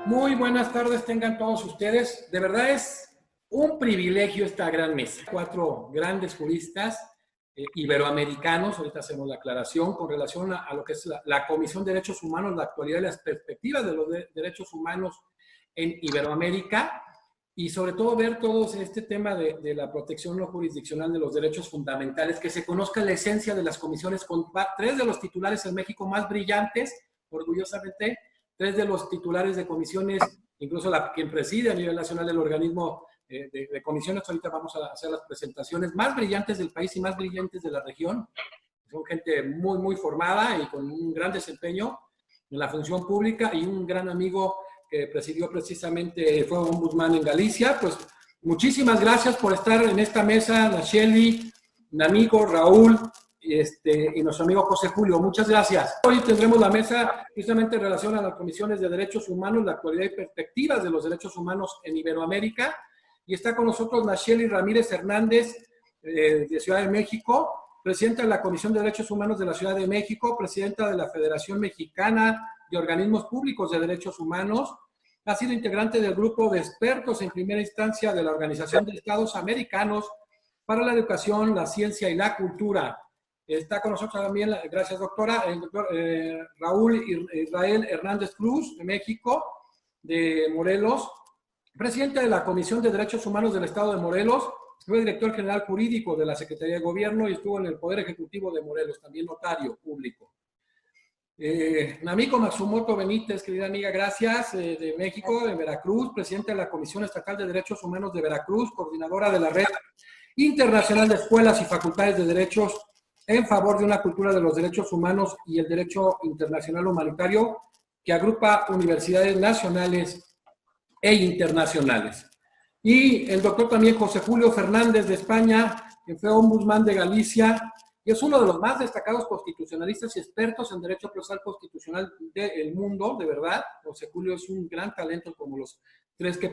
Muy buenas tardes tengan todos ustedes. De verdad es un privilegio esta gran mesa. 4 grandes juristas iberoamericanos, ahorita hacemos la aclaración con relación a lo que es la Comisión de Derechos Humanos, la actualidad y las perspectivas de los derechos humanos en Iberoamérica, y sobre todo ver todo este tema de la protección no jurisdiccional de los derechos fundamentales, que se conozca la esencia de las comisiones con 3 de los titulares en México más brillantes, orgullosamente, 3 de los titulares de comisiones, incluso quien preside a nivel nacional el organismo de comisiones. Ahorita vamos a hacer las presentaciones más brillantes del país y más brillantes de la región. Son gente muy, muy formada y con un gran desempeño en la función pública, y un gran amigo que presidió precisamente, fue ombudsman en Galicia. Pues muchísimas gracias por estar en esta mesa, Nacheli, mi amigo Raúl y nuestro amigo José Julio. Muchas gracias. Hoy tendremos la mesa precisamente en relación a las comisiones de derechos humanos, la actualidad y perspectivas de los derechos humanos en Iberoamérica. Y está con nosotros Nacheli Ramírez Hernández, de Ciudad de México, presidenta de la Comisión de Derechos Humanos de la Ciudad de México, presidenta de la Federación Mexicana de Organismos Públicos de Derechos Humanos. Ha sido integrante del grupo de expertos en primera instancia de la Organización de Estados Americanos para la Educación, la Ciencia y la Cultura. Está con nosotros también, gracias doctora, el doctor Raúl Israel Hernández Cruz, de México, de Morelos, presidente de la Comisión de Derechos Humanos del Estado de Morelos, fue director general jurídico de la Secretaría de Gobierno y estuvo en el Poder Ejecutivo de Morelos, también notario público. Namiko Matsumoto Benítez, querida amiga, gracias, de México, de Veracruz, presidenta de la Comisión Estatal de Derechos Humanos de Veracruz, coordinadora de la Red Internacional de Escuelas y Facultades de Derechos en favor de una cultura de los derechos humanos y el derecho internacional humanitario, que agrupa universidades nacionales e internacionales. Y el doctor también José Julio Fernández, de España, que fue ombudsman de Galicia, y es uno de los más destacados constitucionalistas y expertos en derecho procesal constitucional del mundo, de verdad. José Julio es un gran talento, como los 3 que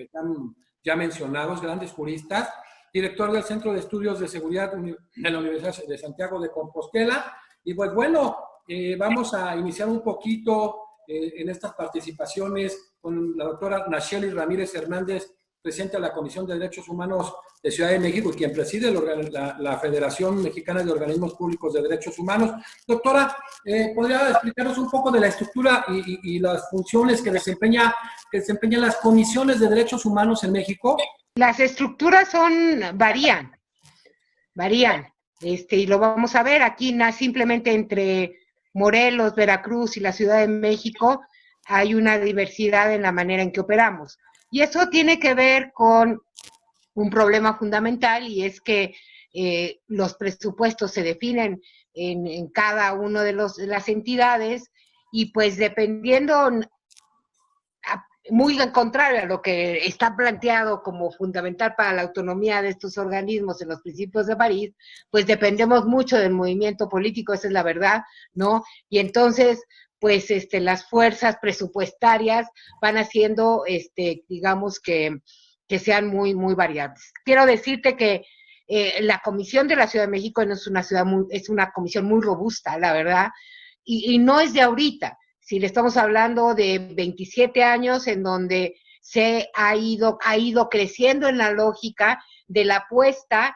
están ya mencionados, grandes juristas, director del Centro de Estudios de Seguridad de la Universidad de Santiago de Compostela. Y pues bueno, vamos a iniciar un poquito en estas participaciones con la doctora Nacheli Ramírez Hernández, presidenta de la Comisión de Derechos Humanos de Ciudad de México, y quien preside la Federación Mexicana de Organismos Públicos de Derechos Humanos. Doctora, ¿podría explicarnos un poco de la estructura y las funciones que desempeñan las comisiones de derechos humanos en México? Las estructuras varían, y lo vamos a ver aquí, simplemente entre Morelos, Veracruz y la Ciudad de México hay una diversidad en la manera en que operamos. Y eso tiene que ver con un problema fundamental, y es que los presupuestos se definen en cada uno de las entidades, y pues dependiendo, muy al contrario a lo que está planteado como fundamental para la autonomía de estos organismos en los principios de París, pues dependemos mucho del movimiento político, esa es la verdad, ¿no? Y entonces, pues las fuerzas presupuestarias van haciendo, digamos que sean muy, muy variables. Quiero decirte que la Comisión de la Ciudad de México es una comisión muy robusta, la verdad, y no es de ahorita. Si le estamos hablando de 27 años en donde se ha ido creciendo en la lógica de la apuesta,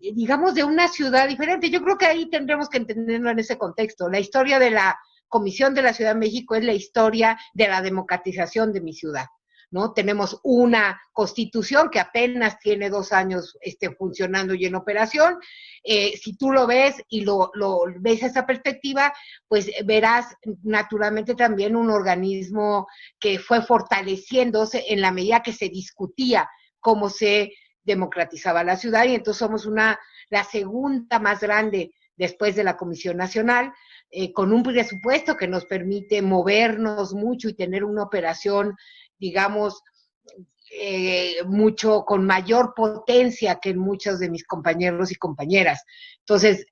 digamos, de una ciudad diferente. Yo creo que ahí tendremos que entenderlo en ese contexto. La historia de la Comisión de la Ciudad de México es la historia de la democratización de mi ciudad, ¿no? Tenemos una constitución que apenas tiene 2 años funcionando y en operación. Si tú lo ves y lo ves esa perspectiva, pues verás naturalmente también un organismo que fue fortaleciéndose en la medida que se discutía cómo se democratizaba la ciudad, y entonces somos la segunda más grande después de la Comisión Nacional, con un presupuesto que nos permite movernos mucho y tener una operación, digamos, mucho con mayor potencia que en muchos de mis compañeros y compañeras. Entonces,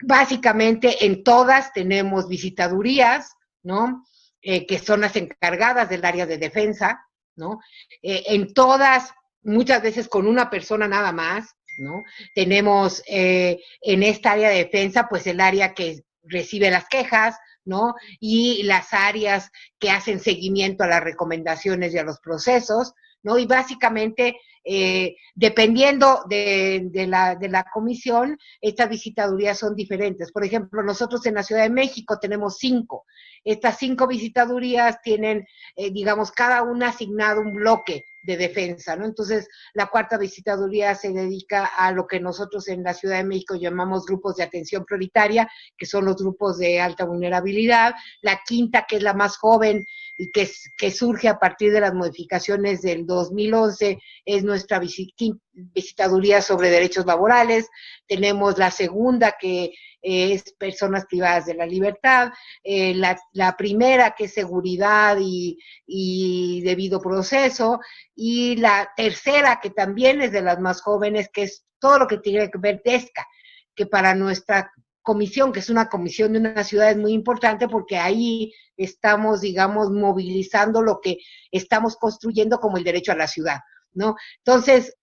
básicamente en todas tenemos visitadurías, ¿no? Que son las encargadas del área de defensa, ¿no? En todas, muchas veces con una persona nada más, ¿no? Tenemos en esta área de defensa, pues el área que recibe las quejas, ¿no? Y las áreas que hacen seguimiento a las recomendaciones y a los procesos, ¿no? Y básicamente, dependiendo de la comisión, estas visitadurías son diferentes. Por ejemplo, nosotros en la Ciudad de México tenemos 5. Estas 5 visitadurías tienen, digamos, cada una asignado un bloque de defensa, ¿no? Entonces, la 4ª visitaduría se dedica a lo que nosotros en la Ciudad de México llamamos grupos de atención prioritaria, que son los grupos de alta vulnerabilidad. La 5ª, que es la más joven y que surge a partir de las modificaciones del 2011, es nuestra visitaduría sobre derechos laborales. Tenemos la 2ª, que es personas privadas de la libertad, la primera, que es seguridad y debido proceso, y la 3ª, que también es de las más jóvenes, que es todo lo que tiene que ver DESCA, que para nuestra comisión, que es una comisión de una ciudad, es muy importante porque ahí estamos, digamos, movilizando lo que estamos construyendo como el derecho a la ciudad, ¿no? Entonces,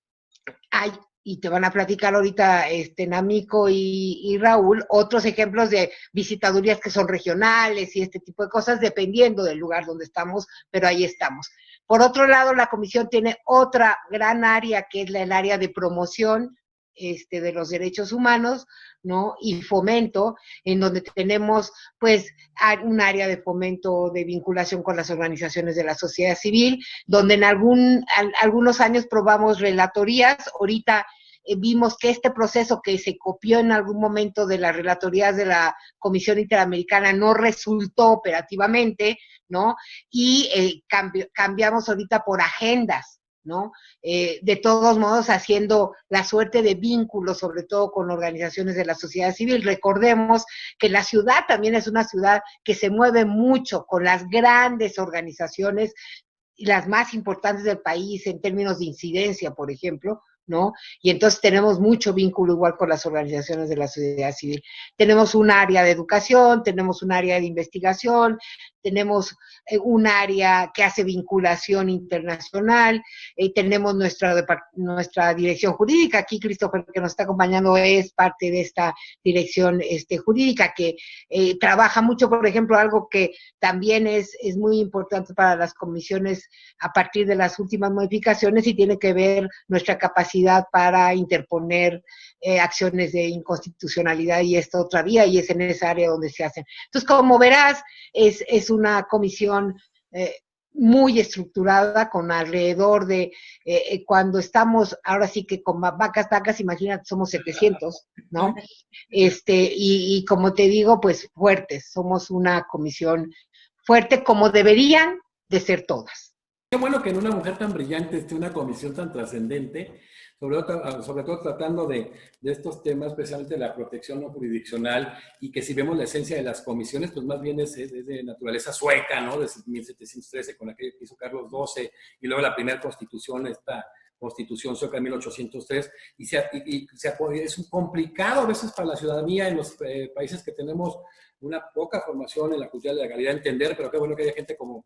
hay, y te van a platicar ahorita Namico y Raúl, otros ejemplos de visitadurías que son regionales y este tipo de cosas, dependiendo del lugar donde estamos, pero ahí estamos. Por otro lado, la comisión tiene otra gran área, que es el área de promoción de los derechos humanos, ¿no? Y fomento, en donde tenemos, pues, un área de fomento de vinculación con las organizaciones de la sociedad civil, donde en algunos años probamos relatorías. Ahorita vimos que este proceso que se copió en algún momento de las relatorías de la Comisión Interamericana no resultó operativamente, ¿no? Y cambiamos ahorita por agendas, ¿no? De todos modos, haciendo la suerte de vínculos, sobre todo con organizaciones de la sociedad civil. Recordemos que la ciudad también es una ciudad que se mueve mucho con las grandes organizaciones, las más importantes del país en términos de incidencia, por ejemplo, ¿no? Y entonces tenemos mucho vínculo igual con las organizaciones de la sociedad civil. Tenemos un área de educación, tenemos un área de investigación, tenemos un área que hace vinculación internacional, tenemos nuestra dirección jurídica. Aquí Christopher, que nos está acompañando, es parte de esta dirección jurídica, que trabaja mucho, por ejemplo, algo que también es muy importante para las comisiones a partir de las últimas modificaciones, y tiene que ver nuestra capacidad para interponer acciones de inconstitucionalidad, y esta otra vía, y es en esa área donde se hacen. Entonces, como verás, es una comisión muy estructurada, con alrededor de, cuando estamos, ahora sí que con vacas, imagínate, somos 700, ¿no? Y como te digo, pues fuertes, somos una comisión fuerte, como deberían de ser todas. Qué bueno que en una mujer tan brillante esté una comisión tan trascendente, sobre todo tratando de estos temas, especialmente la protección no jurisdiccional, y que si vemos la esencia de las comisiones, pues más bien es de naturaleza sueca, ¿no? Desde 1713, con la que hizo Carlos XII, y luego la primera constitución, esta Constitución sueca de 1803, es un complicado a veces para la ciudadanía en los países que tenemos una poca formación en la cultura de la calidad, entender, pero qué bueno que haya gente como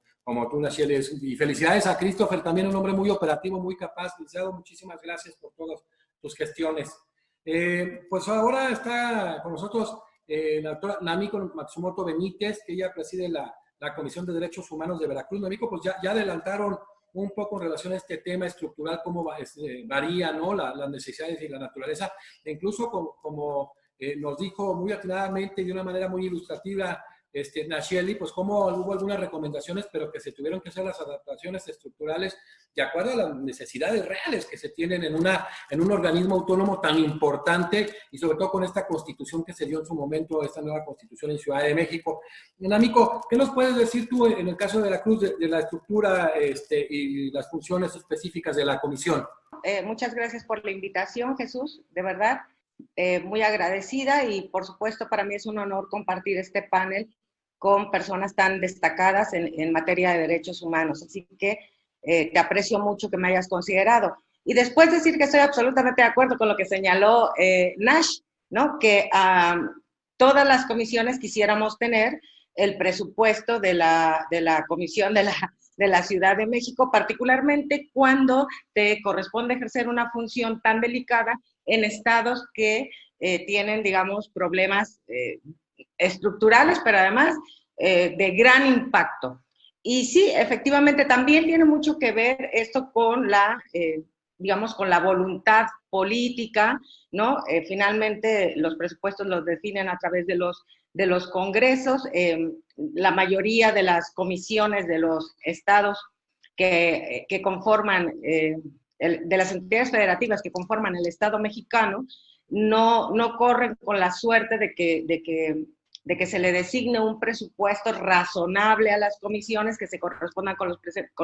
tú, Nacheli. Y felicidades a Christopher, también un hombre muy operativo, muy capaz, licenciado. Muchísimas gracias por todas tus gestiones. Pues ahora está con nosotros la doctora Namiko Matsumoto Benítez, que ella preside la Comisión de Derechos Humanos de Veracruz. Namiko, pues ya adelantaron un poco en relación a este tema estructural, cómo varía, ¿no? Las necesidades y la naturaleza, e incluso como nos dijo muy atinadamente y de una manera muy ilustrativa Nacheli, pues cómo hubo algunas recomendaciones, pero que se tuvieron que hacer las adaptaciones estructurales de acuerdo a las necesidades reales que se tienen en un organismo autónomo tan importante, y sobre todo con esta constitución que se dio en su momento, esta nueva constitución en Ciudad de México. Namiko, ¿qué nos puedes decir tú en el caso de Veracruz de la estructura y las funciones específicas de la comisión? Muchas gracias por la invitación, Jesús, de verdad. Muy agradecida, y por supuesto para mí es un honor compartir este panel con personas tan destacadas en materia de derechos humanos, así que te aprecio mucho que me hayas considerado. Y después decir que estoy absolutamente de acuerdo con lo que señaló Nash, ¿no? Que todas las comisiones quisiéramos tener el presupuesto de la comisión de la Ciudad de México, particularmente cuando te corresponde ejercer una función tan delicada en estados que tienen, digamos, problemas estructurales, pero además de gran impacto. Y sí, efectivamente, también tiene mucho que ver esto con la, digamos, con la voluntad política, ¿no? Finalmente, los presupuestos los definen a través de los congresos. La mayoría de las comisiones de los estados que conforman, de las entidades federativas que conforman el Estado mexicano, no corren con la suerte de que se le designe un presupuesto razonable a las comisiones que se correspondan con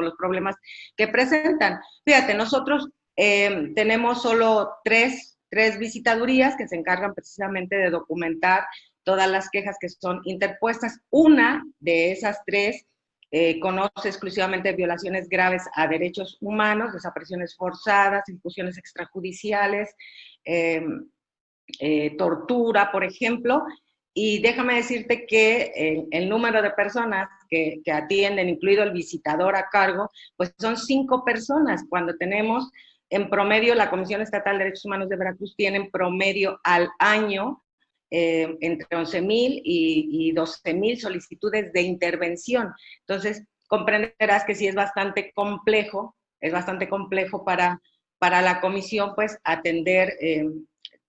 los problemas que presentan. Fíjate, nosotros tenemos solo tres visitadurías que se encargan precisamente de documentar todas las quejas que son interpuestas. Una de esas tres conoce exclusivamente violaciones graves a derechos humanos, desapariciones forzadas, ejecuciones extrajudiciales, tortura, por ejemplo. Y déjame decirte que el número de personas que atienden, incluido el visitador a cargo, pues son 5 personas, cuando tenemos en promedio, la Comisión Estatal de Derechos Humanos de Veracruz tiene en promedio al año entre 11,000 y 12,000 solicitudes de intervención. Entonces, comprenderás que sí es bastante complejo para la comisión, pues, atender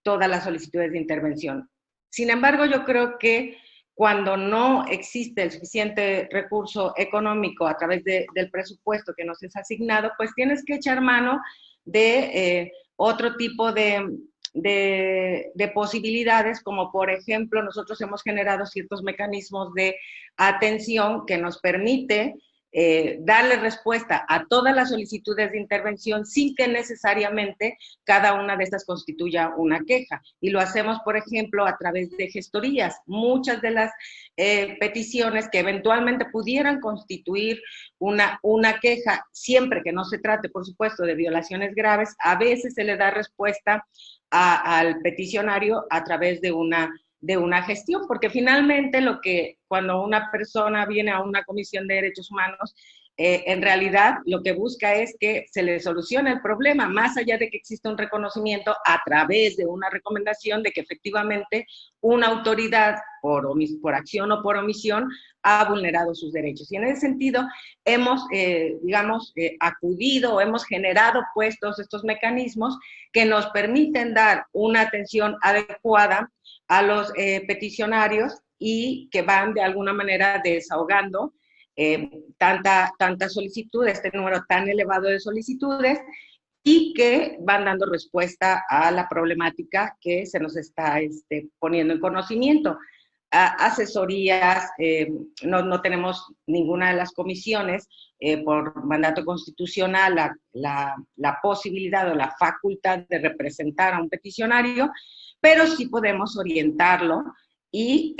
todas las solicitudes de intervención. Sin embargo, yo creo que cuando no existe el suficiente recurso económico a través del presupuesto que nos es asignado, pues tienes que echar mano de otro tipo de posibilidades, como por ejemplo, nosotros hemos generado ciertos mecanismos de atención que nos permite darle respuesta a todas las solicitudes de intervención sin que necesariamente cada una de estas constituya una queja. Y lo hacemos, por ejemplo, a través de gestorías. Muchas de las peticiones que eventualmente pudieran constituir una queja, siempre que no se trate, por supuesto, de violaciones graves, a veces se le da respuesta al peticionario a través de una gestión, porque finalmente cuando una persona viene a una comisión de derechos humanos, en realidad lo que busca es que se le solucione el problema, más allá de que exista un reconocimiento a través de una recomendación de que efectivamente una autoridad, por acción o por omisión, ha vulnerado sus derechos. Y en ese sentido hemos, acudido o hemos generado pues todos estos mecanismos que nos permiten dar una atención adecuada a los peticionarios y que van de alguna manera desahogando tanta solicitud, este número tan elevado de solicitudes, y que van dando respuesta a la problemática que se nos está poniendo en conocimiento. Asesorías, no tenemos ninguna de las comisiones por mandato constitucional la posibilidad o la facultad de representar a un peticionario, pero sí podemos orientarlo y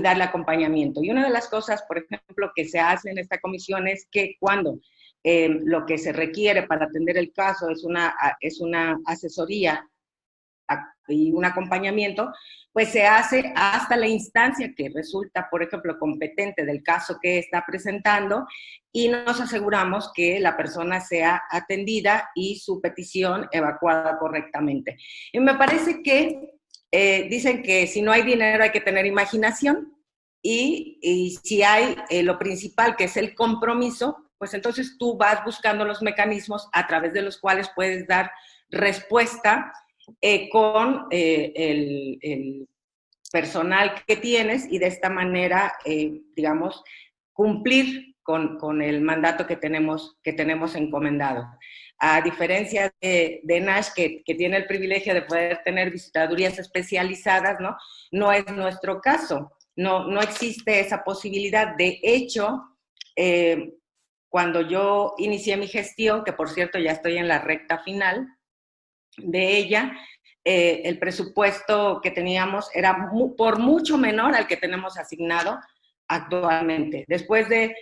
darle acompañamiento. Y una de las cosas, por ejemplo, que se hace en esta comisión es que cuando lo que se requiere para atender el caso es una asesoría y un acompañamiento, pues se hace hasta la instancia que resulta, por ejemplo, competente del caso que está presentando, y nos aseguramos que la persona sea atendida y su petición evacuada correctamente. Y me parece que dicen que si no hay dinero hay que tener imaginación, y si hay lo principal, que es el compromiso, pues entonces tú vas buscando los mecanismos a través de los cuales puedes dar respuesta con el personal que tienes, y de esta manera, digamos, cumplir con el mandato que tenemos encomendado. A diferencia de NASH, que tiene el privilegio de poder tener visitadurías especializadas, no es nuestro caso. No existe esa posibilidad. De hecho, cuando yo inicié mi gestión, que por cierto ya estoy en la recta final de ella, el presupuesto que teníamos era por mucho menor al que tenemos asignado actualmente. Después de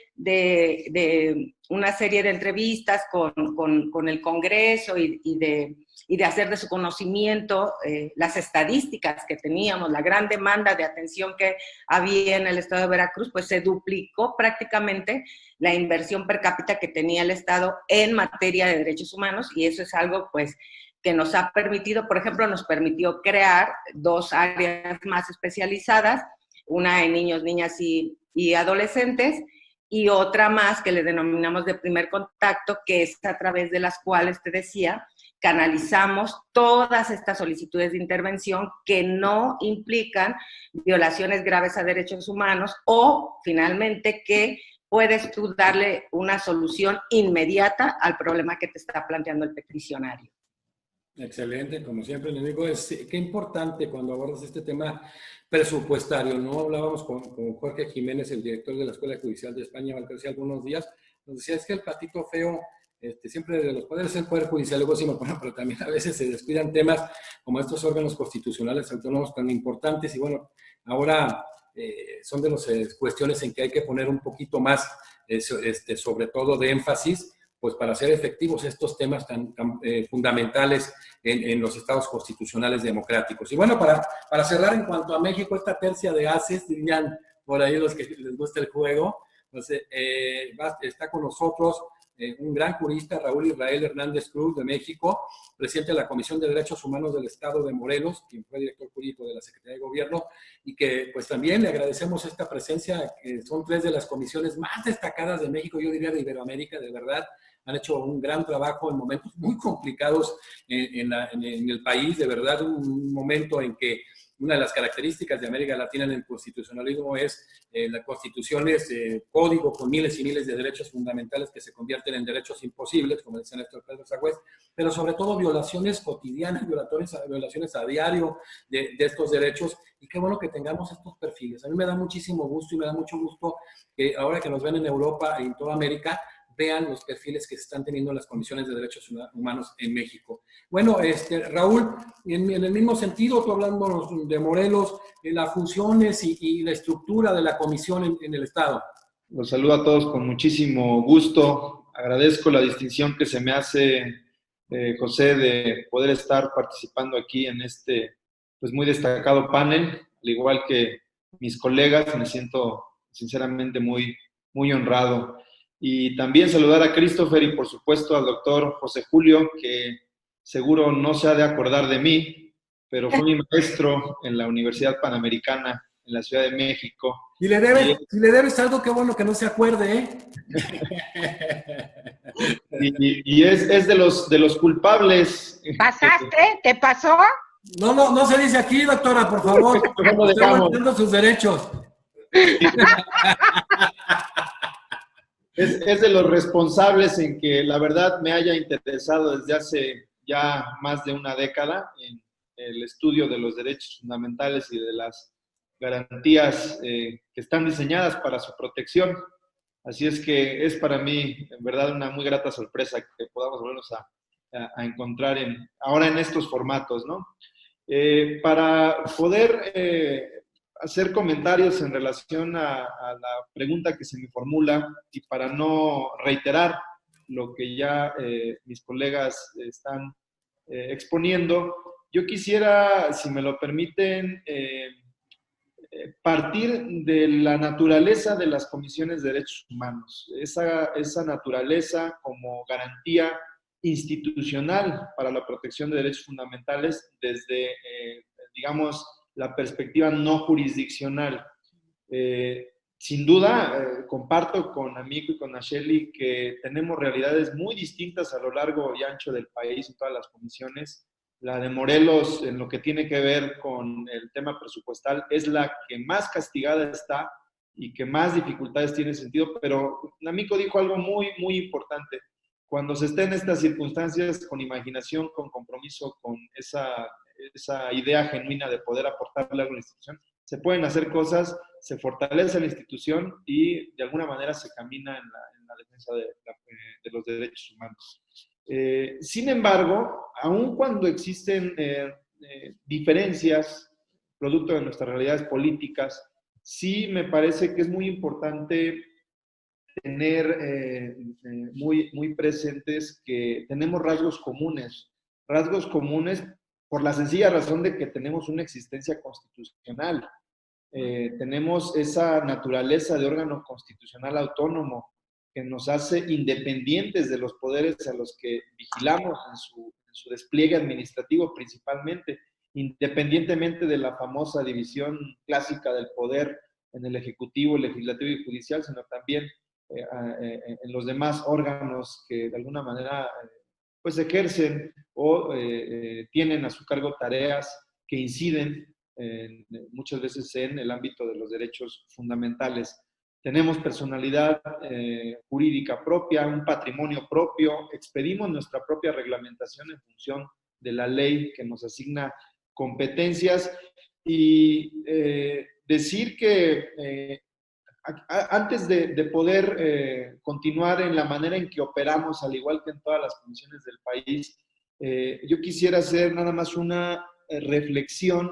una serie de entrevistas con el Congreso y de hacer de su conocimiento las estadísticas que teníamos, la gran demanda de atención que había en el estado de Veracruz, pues se duplicó prácticamente la inversión per cápita que tenía el estado en materia de derechos humanos, y eso es algo pues que nos ha permitido, por ejemplo, nos permitió crear 2 áreas más especializadas, una en niños, niñas y y adolescentes, y otra más que le denominamos de primer contacto, que es a través de las cuales, te decía, canalizamos todas estas solicitudes de intervención que no implican violaciones graves a derechos humanos o, finalmente, que puedes tú darle una solución inmediata al problema que te está planteando el peticionario. Excelente, como siempre le digo, qué importante cuando abordas este tema presupuestario, ¿no? Hablábamos con Jorge Jiménez, el director de la Escuela Judicial de España, hace algunos días, nos decía, es que el patito feo, siempre de los poderes es el Poder Judicial, luego decimos, bueno, pero también a veces se descuidan temas como estos órganos constitucionales autónomos tan importantes, y bueno, ahora son de las cuestiones en que hay que poner un poquito más, sobre todo de énfasis, pues para hacer efectivos estos temas tan fundamentales en los estados constitucionales democráticos. Y bueno, para cerrar en cuanto a México, esta tercia de ases, dirían por ahí los que les gusta el juego, entonces, está con nosotros un gran jurista, Raúl Israel Hernández Cruz, de México, presidente de la Comisión de Derechos Humanos del Estado de Morelos, quien fue director jurídico de la Secretaría de Gobierno, y que pues también le agradecemos esta presencia, que son 3 de las comisiones más destacadas de México, yo diría de Iberoamérica, de verdad. Han hecho un gran trabajo en momentos muy complicados en el país, de verdad, un momento en que una de las características de América Latina en el constitucionalismo es la constitución es código con miles y miles de derechos fundamentales que se convierten en derechos imposibles, como decía Néstor Pedro Sagüez, pero sobre todo violaciones cotidianas, violaciones a diario de estos derechos, y qué bueno que tengamos estos perfiles. A mí me da muchísimo gusto y me da mucho gusto que ahora que nos ven en Europa y en toda América, vean los perfiles que se están teniendo en las comisiones de derechos humanos en México. Bueno, Raúl, en el mismo sentido, tú hablando de Morelos, las funciones y la estructura de la comisión en el Estado. Los saludo a todos con muchísimo gusto. Agradezco la distinción que se me hace, José, de poder estar participando aquí en este pues muy destacado panel, al igual que mis colegas. Me siento sinceramente muy honrado. Y también saludar a Christopher y por supuesto al doctor José Julio, que seguro no se ha de acordar de mí, pero fue mi maestro en la Universidad Panamericana en la Ciudad de México. Si le debes algo, qué bueno que no se acuerde, ¿eh? y es de los culpables. ¿Pasaste? ¿Te pasó? No se dice aquí, doctora, por favor. Estoy guardando sus derechos. Es de los responsables en que la verdad me haya interesado desde hace ya más de una década en el estudio de los derechos fundamentales y de las garantías que están diseñadas para su protección. Así es que es para mí, en verdad, una muy grata sorpresa que podamos volvernos a encontrar ahora en estos formatos, ¿no? Para poder hacer comentarios en relación a la pregunta que se me formula y para no reiterar lo que ya mis colegas están exponiendo, yo quisiera, si me lo permiten, partir de la naturaleza de las comisiones de derechos humanos, esa naturaleza como garantía institucional para la protección de derechos fundamentales desde, digamos, la perspectiva no jurisdiccional. Sin duda, comparto con Amico y con Nacheli que tenemos realidades muy distintas a lo largo y ancho del país en todas las comisiones. La de Morelos, en lo que tiene que ver con el tema presupuestal, es la que más castigada está y que más dificultades tiene sentido, pero Amico dijo algo muy importante. Cuando se esté en estas circunstancias, con imaginación, con compromiso, con esa idea genuina de poder aportarle algo a la institución, se pueden hacer cosas, se fortalece la institución y de alguna manera se camina en la defensa de los derechos humanos. Sin embargo, aun cuando existen diferencias producto de nuestras realidades políticas, sí me parece que es muy importante tener muy presentes que tenemos rasgos comunes por la sencilla razón de que tenemos una existencia constitucional. Tenemos esa naturaleza de órgano constitucional autónomo que nos hace independientes de los poderes a los que vigilamos en su despliegue administrativo principalmente, independientemente de la famosa división clásica del poder en el Ejecutivo, el Legislativo y Judicial, sino también en los demás órganos que de alguna manera pues ejercen o tienen a su cargo tareas que inciden muchas veces en el ámbito de los derechos fundamentales. Tenemos personalidad jurídica propia, un patrimonio propio, expedimos nuestra propia reglamentación en función de la ley que nos asigna competencias y decir que antes de poder continuar en la manera en que operamos, al igual que en todas las comisiones del país, yo quisiera hacer nada más una reflexión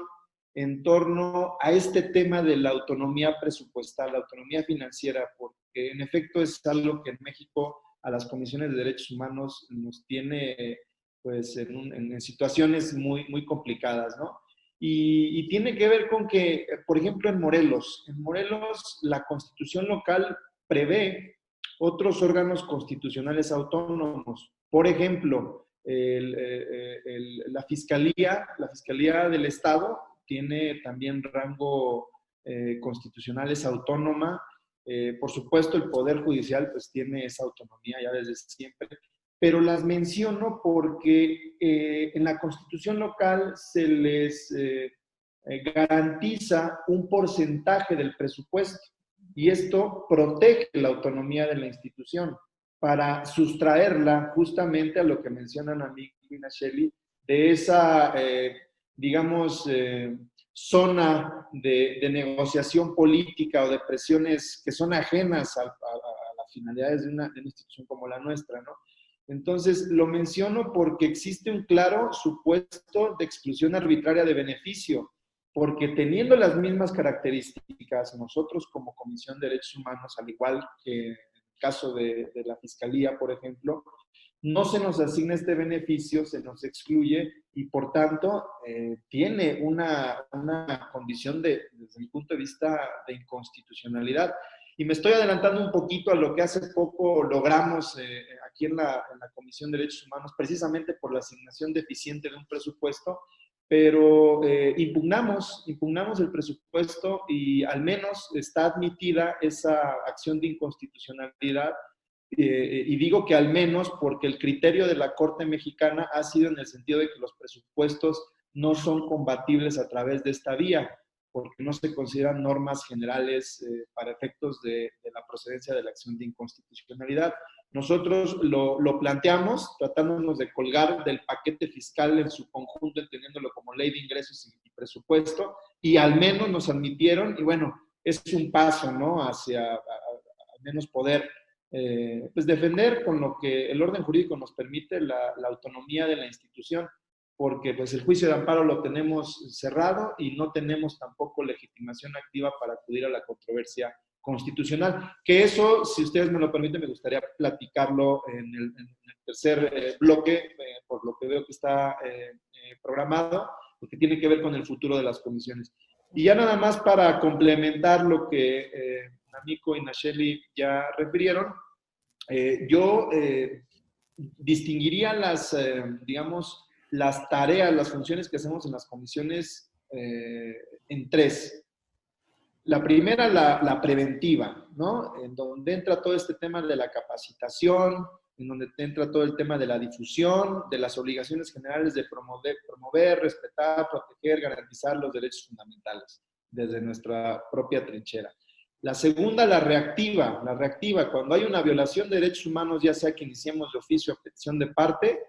en torno a este tema de la autonomía presupuestal, la autonomía financiera, porque en efecto es algo que en México a las comisiones de derechos humanos nos tiene pues en situaciones muy complicadas, ¿no? Y tiene que ver con que, por ejemplo, en Morelos la constitución local prevé otros órganos constitucionales autónomos. Por ejemplo, la Fiscalía del Estado tiene también rango constitucional, es autónoma. Por supuesto, el Poder Judicial pues tiene esa autonomía ya desde siempre. Pero las menciono porque en la Constitución local se les garantiza un porcentaje del presupuesto y esto protege la autonomía de la institución para sustraerla justamente a lo que mencionan Amico y Nacheli, de esa, digamos, zona de negociación política o de presiones que son ajenas a las finalidades de una institución como la nuestra, ¿no? Entonces, lo menciono porque existe un claro supuesto de exclusión arbitraria de beneficio, porque teniendo las mismas características, nosotros como Comisión de Derechos Humanos, al igual que en el caso de la Fiscalía, por ejemplo, no se nos asigna este beneficio, se nos excluye y por tanto tiene una condición desde mi punto de vista de inconstitucionalidad. Y me estoy adelantando un poquito a lo que hace poco logramos aquí en la Comisión de Derechos Humanos, precisamente por la asignación deficiente de un presupuesto, pero impugnamos el presupuesto y al menos está admitida esa acción de inconstitucionalidad. Y digo que al menos porque el criterio de la Corte Mexicana ha sido en el sentido de que los presupuestos no son combatibles a través de esta vía, porque no se consideran normas generales para efectos de la procedencia de la acción de inconstitucionalidad. Nosotros lo planteamos tratándonos de colgar del paquete fiscal en su conjunto, entendiéndolo como ley de ingresos y presupuesto, y al menos nos admitieron, y bueno, es un paso, ¿no?, hacia al menos poder pues defender con lo que el orden jurídico nos permite la autonomía de la institución, porque pues el juicio de amparo lo tenemos cerrado y no tenemos tampoco legitimación activa para acudir a la controversia constitucional. Que eso, si ustedes me lo permiten, me gustaría platicarlo en el tercer bloque, por lo que veo que está programado, porque tiene que ver con el futuro de las comisiones. Y ya nada más para complementar lo que Amico y Nacheli ya refirieron, yo distinguiría digamos, las tareas, las funciones que hacemos en las comisiones en tres. La primera, la preventiva, ¿no? En donde entra todo este tema de la capacitación, en donde entra todo el tema de la difusión, de las obligaciones generales de promover, respetar, proteger, garantizar los derechos fundamentales desde nuestra propia trinchera. La segunda, la reactiva, cuando hay una violación de derechos humanos, ya sea que iniciemos de oficio o petición de parte,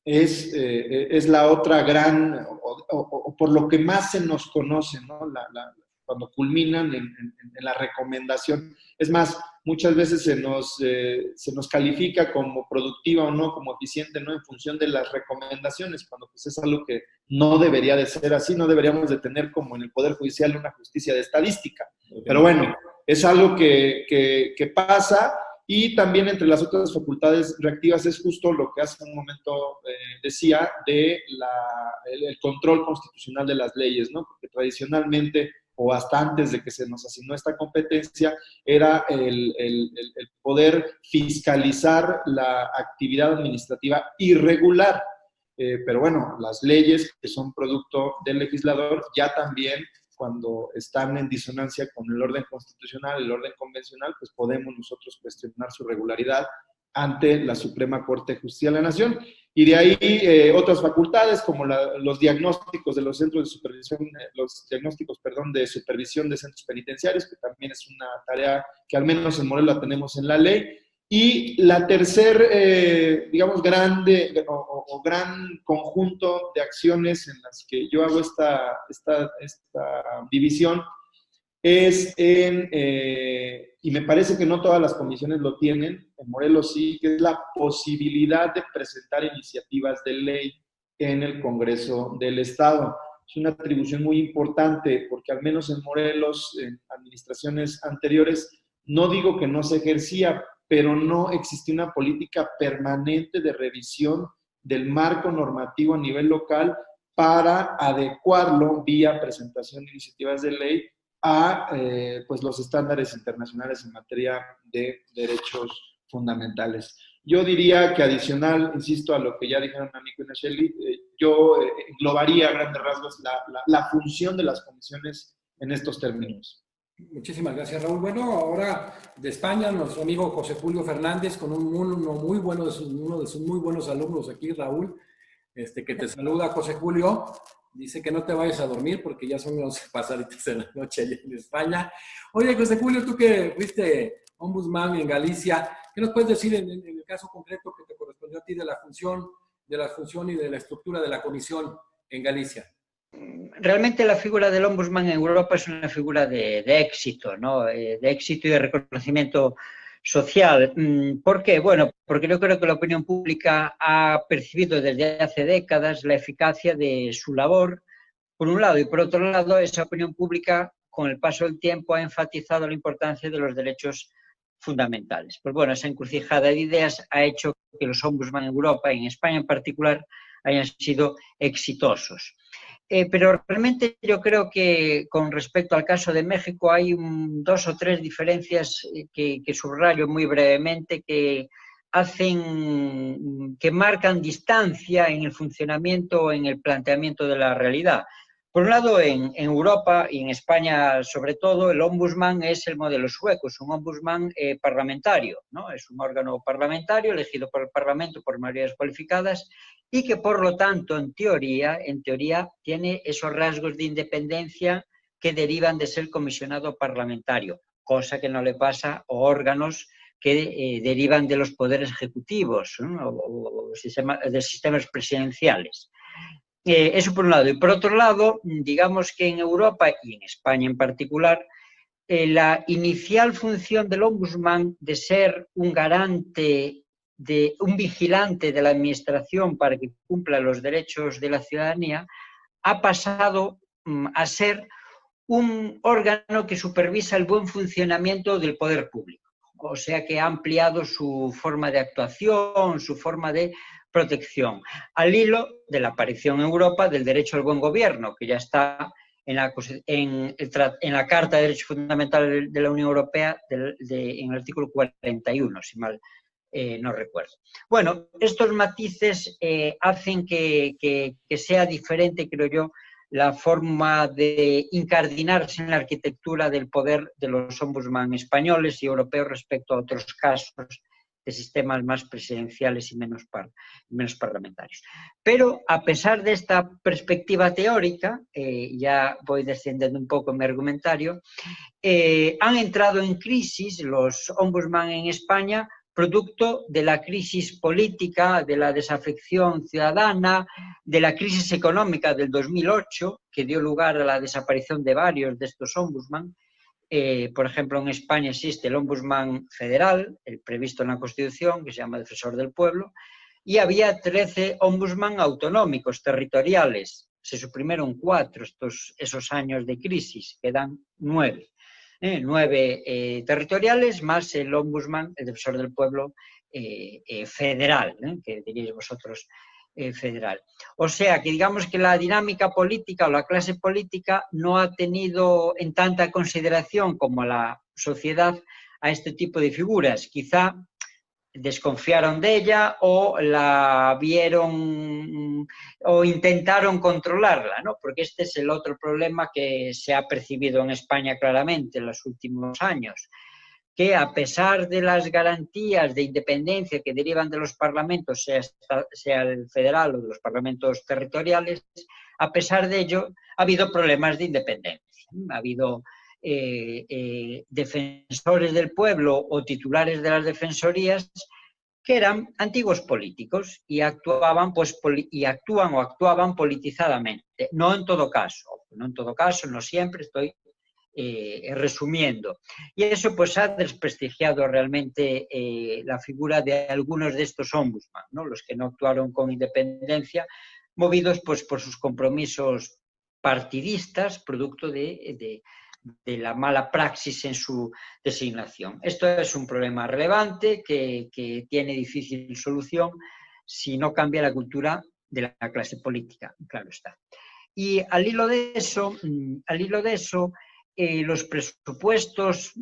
es la otra gran, o por lo que más se nos conoce, ¿no? Cuando culminan en la recomendación. Es más, muchas veces se nos califica como productiva o no, como eficiente, ¿no?, en función de las recomendaciones, cuando pues es algo que no debería de ser así, no deberíamos de tener como en el Poder Judicial una justicia de estadística. Pero bueno, es algo que pasa. Y también entre las otras facultades reactivas es justo lo que hace un momento decía de el control constitucional de las leyes, ¿no? Porque tradicionalmente, o hasta antes de que se nos asignó esta competencia, era el poder fiscalizar la actividad administrativa irregular. Pero bueno, las leyes que son producto del legislador ya también cuando están en disonancia con el orden constitucional, el orden convencional, pues podemos nosotros cuestionar su regularidad ante la Suprema Corte de Justicia de la Nación. Y de ahí otras facultades como los diagnósticos de los centros de supervisión, de supervisión de centros penitenciarios, que también es una tarea que al menos en Morelos la tenemos en la ley. Y la tercer, digamos, gran conjunto de acciones en las que yo hago esta división es y me parece que no todas las comisiones lo tienen, en Morelos sí, que es la posibilidad de presentar iniciativas de ley en el Congreso del Estado. Es una atribución muy importante porque al menos en Morelos, en administraciones anteriores, no digo que no se ejercía, pero no existía una política permanente de revisión del marco normativo a nivel local para adecuarlo vía presentación de iniciativas de ley a pues los estándares internacionales en materia de derechos fundamentales. Yo diría que adicional, insisto, a lo que ya dijeron Amico y Nacheli, yo englobaría a grandes rasgos la función de las comisiones en estos términos. Muchísimas gracias, Raúl. Bueno, ahora de España, nuestro amigo José Julio Fernández, con uno de sus muy buenos alumnos aquí, Raúl, que te saluda, José Julio. Dice que no te vayas a dormir porque ya son 11 pasaditas de la noche allá en España. Oye, José Julio, tú que fuiste ombudsman en Galicia, ¿qué nos puedes decir en el caso concreto que te correspondió a ti de la función y de la estructura de la comisión en Galicia? Realmente la figura del ombudsman en Europa es una figura de éxito, ¿no? De éxito y de reconocimiento social. ¿Por qué? Bueno, porque yo creo que la opinión pública ha percibido desde hace décadas la eficacia de su labor, por un lado, y por otro lado, esa opinión pública, con el paso del tiempo, ha enfatizado la importancia de los derechos fundamentales. Pues bueno, esa encrucijada de ideas ha hecho que los ombudsman en Europa, y en España en particular, hayan sido exitosos. Pero realmente yo creo que con respecto al caso de México hay 2 o 3 diferencias que subrayo muy brevemente que marcan distancia en el funcionamiento o en el planteamiento de la realidad. Por un lado, en Europa y en España sobre todo, el ombudsman es el modelo sueco, es un ombudsman parlamentario, ¿no? Es un órgano parlamentario elegido por el Parlamento por mayorías cualificadas y que por lo tanto en teoría tiene esos rasgos de independencia que derivan de ser comisionado parlamentario, cosa que no le pasa a órganos que derivan de los poderes ejecutivos, ¿no? o de sistemas presidenciales. Eso por un lado. Y por otro lado, digamos que en Europa y en España en particular, la inicial función del ombudsman de ser un garante, un vigilante de la administración para que cumpla los derechos de la ciudadanía, ha pasado a ser un órgano que supervisa el buen funcionamiento del poder público. O sea que ha ampliado su forma de actuación, su forma de protección, al hilo de la aparición en Europa del derecho al buen gobierno, que ya está en la Carta de Derechos Fundamentales de la Unión Europea, en el artículo 41, si mal no recuerdo. Bueno, estos matices hacen que sea diferente, creo yo, la forma de incardinarse en la arquitectura del poder de los ombudsman españoles y europeos respecto a otros casos de sistemas más presidenciales y menos parlamentarios. Pero a pesar de esta perspectiva teórica, ya voy descendiendo un poco en mi argumentario, han entrado en crisis los ombudsman en España producto de la crisis política, de la desafección ciudadana, de la crisis económica del 2008, que dio lugar a la desaparición de varios de estos ombudsman. Por ejemplo, en España existe el ombudsman federal, el previsto en la Constitución, que se llama Defensor del Pueblo, y había 13 ombudsman autonómicos, territoriales. Se suprimieron 4 esos años de crisis, quedan 9. 9 territoriales más el ombudsman, el defensor del pueblo federal, que diríais vosotros federal. O sea que digamos que la dinámica política o la clase política no ha tenido en tanta consideración como la sociedad a este tipo de figuras. Quizá desconfiaron de ella o la vieron o intentaron controlarla, ¿no? Porque este es el otro problema que se ha percibido en España claramente en los últimos años, que a pesar de las garantías de independencia que derivan de los parlamentos, sea el federal o de los parlamentos territoriales, a pesar de ello ha habido problemas de independencia. Ha habido defensores del pueblo o titulares de las defensorías que eran antiguos políticos y actuaban, actuaban politizadamente. No en todo caso, no siempre, estoy resumiendo. Y eso pues ha desprestigiado realmente la figura de algunos de estos ombudsman, ¿no? Los que no actuaron con independencia, movidos pues por sus compromisos partidistas, producto de la mala praxis en su designación. Esto es un problema relevante que tiene difícil solución si no cambia la cultura de la clase política, claro está. Y al hilo de eso, los presupuestos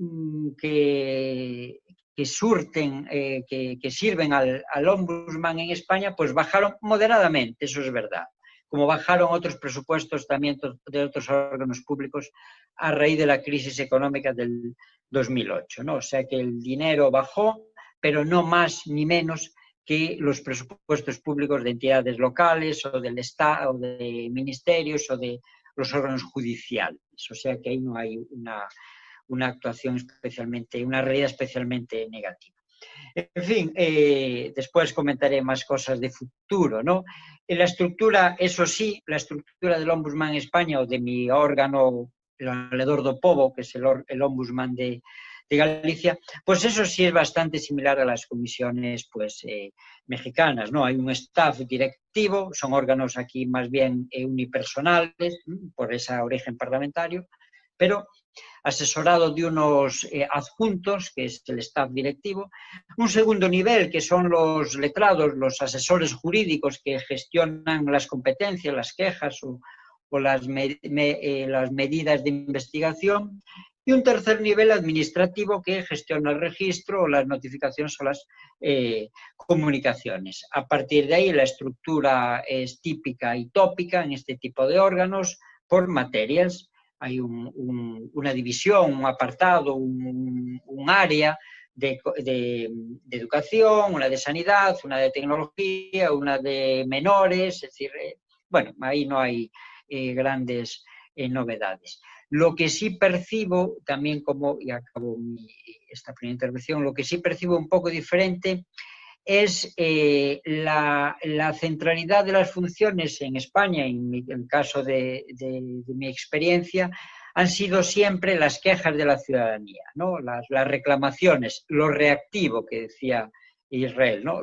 que sirven al ombudsman en España, pues bajaron moderadamente, eso es verdad, como bajaron otros presupuestos también de otros órganos públicos a raíz de la crisis económica del 2008, ¿no? O sea que el dinero bajó, pero no más ni menos que los presupuestos públicos de entidades locales o del Estado, o de ministerios o de los órganos judiciales. O sea que ahí no hay una actuación especialmente, una realidad especialmente negativa. En fin, después comentaré más cosas de futuro, ¿no? En la estructura, eso sí, la estructura del ombudsman en España o de mi órgano, el Valedor do Pobo, que es el ombudsman de Galicia, pues eso sí es bastante similar a las comisiones pues, mexicanas, ¿no? Hay un staff directivo, son órganos aquí más bien unipersonales, por ese origen parlamentario, pero asesorado de unos adjuntos, que es el staff directivo, un segundo nivel, que son los letrados, los asesores jurídicos que gestionan las competencias, las quejas o las medidas de investigación, y un tercer nivel administrativo que gestiona el registro o las notificaciones o las comunicaciones. A partir de ahí la estructura es típica y tópica en este tipo de órganos por materias. Hay una división, un apartado, un área de educación, una de sanidad, una de tecnología, una de menores, es decir, bueno, ahí no hay grandes novedades. Lo que sí percibo, también como, y acabo esta primera intervención, lo que sí percibo un poco diferente es la centralidad de las funciones en España, en el caso de mi experiencia, han sido siempre las quejas de la ciudadanía, ¿no? Las reclamaciones, lo reactivo que decía Israel, ¿no?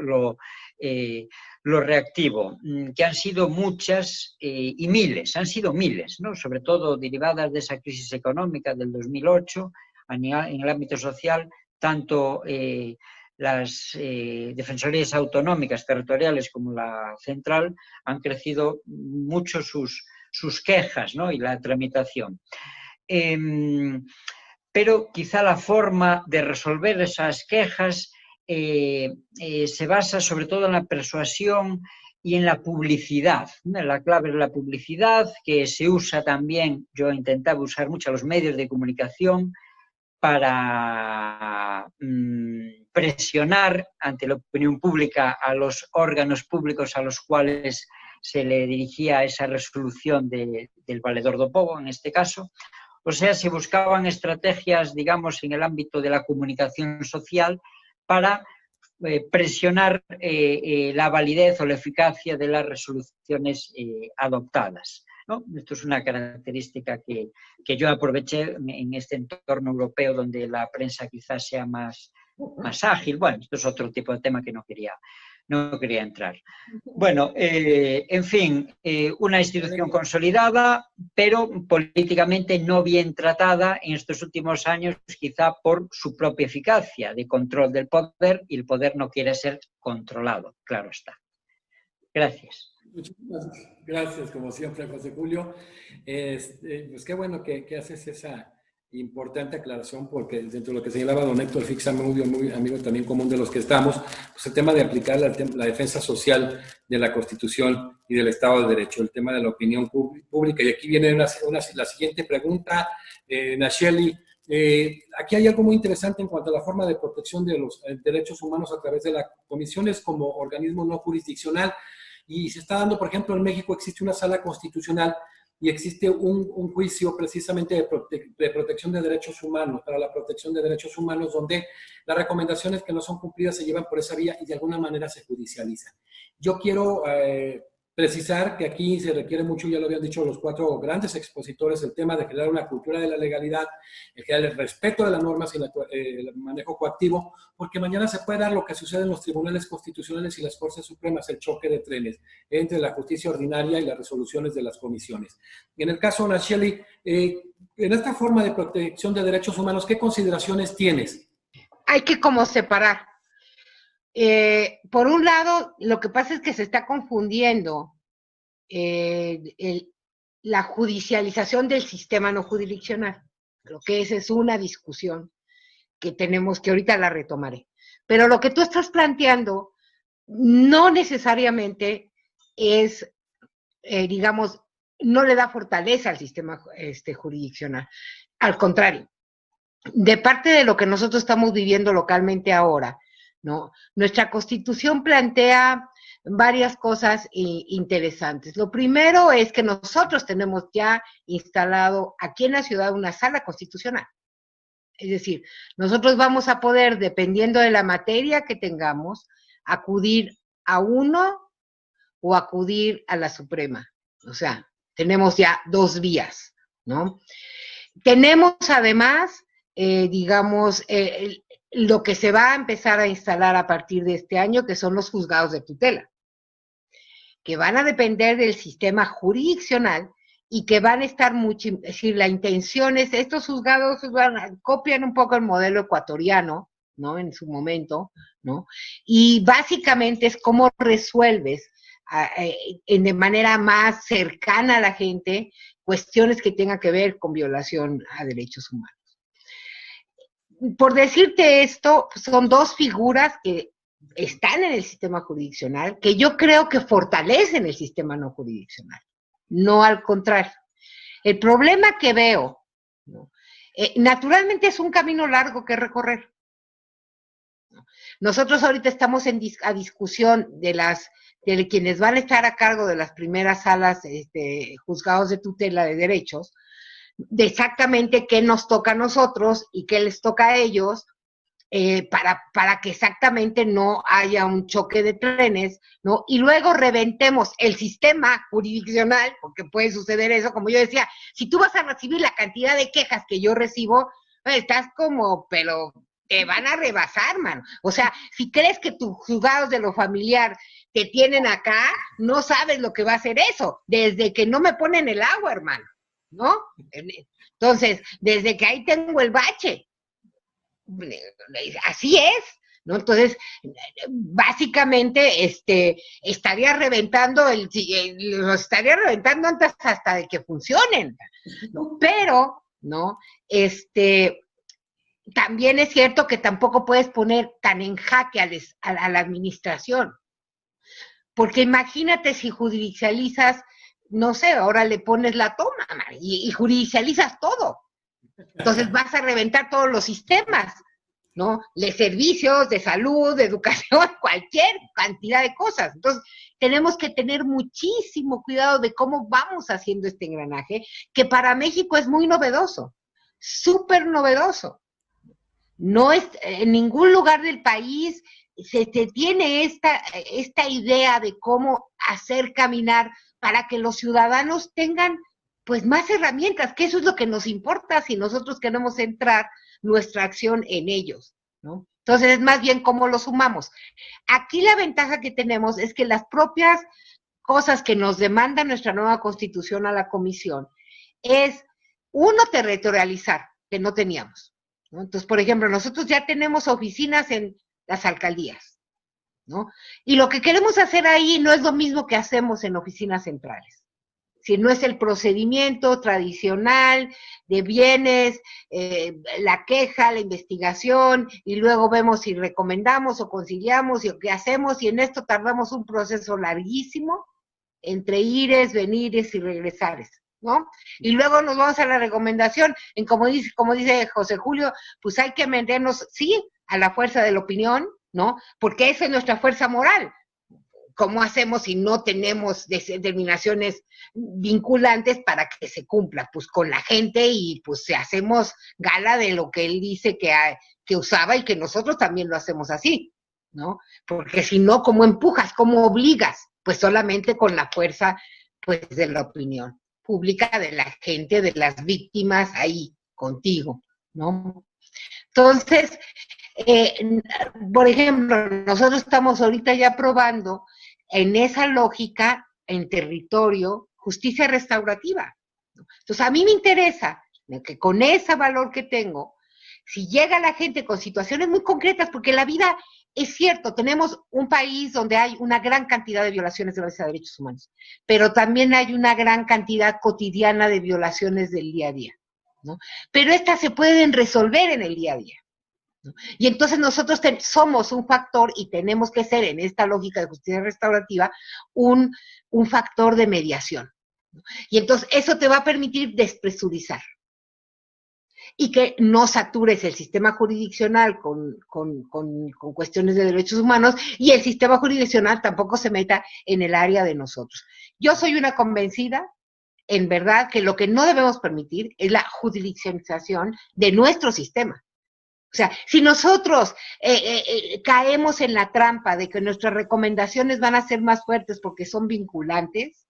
Lo reactivo, que han sido muchas y miles, han sido miles, ¿no? Sobre todo derivadas de esa crisis económica del 2008 en el ámbito social, tanto las defensorías autonómicas territoriales como la central han crecido mucho sus quejas, ¿no? Y la tramitación. Pero quizá la forma de resolver esas quejas se basa sobre todo en la persuasión y en la publicidad. La clave es la publicidad, que se usa también, yo intentaba usar mucho los medios de comunicación para presionar ante la opinión pública a los órganos públicos a los cuales se le dirigía esa resolución del Valedor do Pobo, en este caso. O sea, se buscaban estrategias, digamos, en el ámbito de la comunicación social para presionar la validez o la eficacia de las resoluciones adoptadas, ¿no? Esto es una característica que yo aproveché en este entorno europeo donde la prensa quizás sea más ágil. Bueno, esto es otro tipo de tema que no quería entrar. Bueno, en fin, una institución consolidada, pero políticamente no bien tratada en estos últimos años, quizá por su propia eficacia de control del poder, y el poder no quiere ser controlado, claro está. Gracias. Muchísimas gracias, como siempre, José Julio. Pues qué bueno que haces Importante aclaración, porque dentro de lo que señalaba don Héctor Fix, muy amigo también común de los que estamos, pues el tema de aplicar la defensa social de la Constitución y del Estado de Derecho, el tema de la opinión pública. Y aquí viene la siguiente pregunta, Nacheli. Aquí hay algo muy interesante en cuanto a la forma de protección de los derechos humanos a través de las comisiones como organismo no jurisdiccional. Y se está dando, por ejemplo, en México existe una sala constitucional y existe un juicio precisamente de protección de derechos humanos, para la protección de derechos humanos, donde las recomendaciones que no son cumplidas se llevan por esa vía y de alguna manera se judicializan. Yo quiero precisar que aquí se requiere mucho, ya lo habían dicho los 4 grandes expositores, el tema de generar una cultura de la legalidad, el generar el respeto de las normas y el manejo coactivo, porque mañana se puede dar lo que sucede en los tribunales constitucionales y las Cortes Supremas, el choque de trenes entre la justicia ordinaria y las resoluciones de las comisiones. Y en el caso, Nacheli, en esta forma de protección de derechos humanos, ¿qué consideraciones tienes? Hay que como separar. Por un lado, lo que pasa es que se está confundiendo la judicialización del sistema no jurisdiccional. Creo que esa es una discusión que tenemos, que ahorita la retomaré. Pero lo que tú estás planteando no necesariamente es, digamos, no le da fortaleza al sistema jurisdiccional. Al contrario, de parte de lo que nosotros estamos viviendo localmente ahora, ¿no? Nuestra Constitución plantea varias cosas interesantes. Lo primero es que nosotros tenemos ya instalado aquí en la ciudad una sala constitucional. Es decir, nosotros vamos a poder, dependiendo de la materia que tengamos, acudir a uno o acudir a la Suprema. O sea, tenemos ya 2 vías, ¿no? Tenemos además, digamos, lo que se va a empezar a instalar a partir de este año, que son los juzgados de tutela, que van a depender del sistema jurisdiccional y que van a estar es decir, la intención es, estos juzgados copian un poco el modelo ecuatoriano, ¿no? En su momento, ¿no? Y básicamente es cómo resuelves de manera más cercana a la gente cuestiones que tengan que ver con violación a derechos humanos. Por decirte esto, son 2 figuras que están en el sistema jurisdiccional, que yo creo que fortalecen el sistema no jurisdiccional, no al contrario. El problema que veo, ¿no? Naturalmente es un camino largo que recorrer. Nosotros ahorita estamos a discusión de quienes van a estar a cargo de las primeras salas, juzgados de tutela de derechos, de exactamente qué nos toca a nosotros y qué les toca a ellos, para que exactamente no haya un choque de trenes, ¿no? Y luego reventemos el sistema jurisdiccional, porque puede suceder eso, como yo decía, si tú vas a recibir la cantidad de quejas que yo recibo, estás como, pero te van a rebasar, mano. O sea, si crees que tus juzgados de lo familiar te tienen acá, no sabes lo que va a hacer eso, desde que no me ponen el agua, hermano, ¿no? Entonces, desde que ahí tengo el bache, así es, ¿no? Entonces, básicamente, estaría reventando los estaría reventando antes hasta de que funcionen, ¿no? Pero, ¿no? También es cierto que tampoco puedes poner tan en jaque a la administración, porque imagínate si judicializas, no sé, ahora le pones la toma y judicializas todo. Entonces vas a reventar todos los sistemas, ¿no? De servicios, de salud, de educación, cualquier cantidad de cosas. Entonces tenemos que tener muchísimo cuidado de cómo vamos haciendo este engranaje, que para México es muy novedoso, súper novedoso. No es, en ningún lugar del país se tiene esta idea de cómo hacer caminar para que los ciudadanos tengan pues más herramientas, que eso es lo que nos importa si nosotros queremos centrar nuestra acción en ellos, ¿no? Entonces es más bien cómo lo sumamos. Aquí la ventaja que tenemos es que las propias cosas que nos demanda nuestra nueva Constitución a la Comisión es, uno, territorializar, que no teníamos, ¿no? Entonces, por ejemplo, nosotros ya tenemos oficinas en las alcaldías, ¿no? Y lo que queremos hacer ahí no es lo mismo que hacemos en oficinas centrales. Si no es el procedimiento tradicional de bienes, la queja, la investigación, y luego vemos si recomendamos o conciliamos y qué hacemos, y en esto tardamos un proceso larguísimo entre ires, venires y regresares, ¿no? Y luego nos vamos a la recomendación, como dice José Julio, pues hay que meternos, sí, a la fuerza de la opinión, ¿no? Porque esa es nuestra fuerza moral. ¿Cómo hacemos si no tenemos determinaciones vinculantes para que se cumpla? Pues con la gente, y pues hacemos gala de lo que él dice que usaba, y que nosotros también lo hacemos así, ¿no? Porque si no, ¿cómo empujas? ¿Cómo obligas? Pues solamente con la fuerza, pues, de la opinión pública, de la gente, de las víctimas ahí contigo, ¿no? Entonces, por ejemplo, nosotros estamos ahorita ya probando en esa lógica, en territorio, justicia restaurativa. Entonces, a mí me interesa que con ese valor que tengo, si llega la gente con situaciones muy concretas, porque la vida, es cierto, tenemos un país donde hay una gran cantidad de violaciones de derechos humanos, pero también hay una gran cantidad cotidiana de violaciones del día a día, ¿no? Pero estas se pueden resolver en el día a día, ¿no? Y entonces nosotros somos un factor, y tenemos que ser, en esta lógica de justicia restaurativa, un factor de mediación, ¿no? Y entonces eso te va a permitir despresurizar, y que no satures el sistema jurisdiccional con cuestiones de derechos humanos, y el sistema jurisdiccional tampoco se meta en el área de nosotros. Yo soy una convencida, en verdad, que lo que no debemos permitir es la jurisdiccionalización de nuestro sistema. O sea, si nosotros caemos en la trampa de que nuestras recomendaciones van a ser más fuertes porque son vinculantes,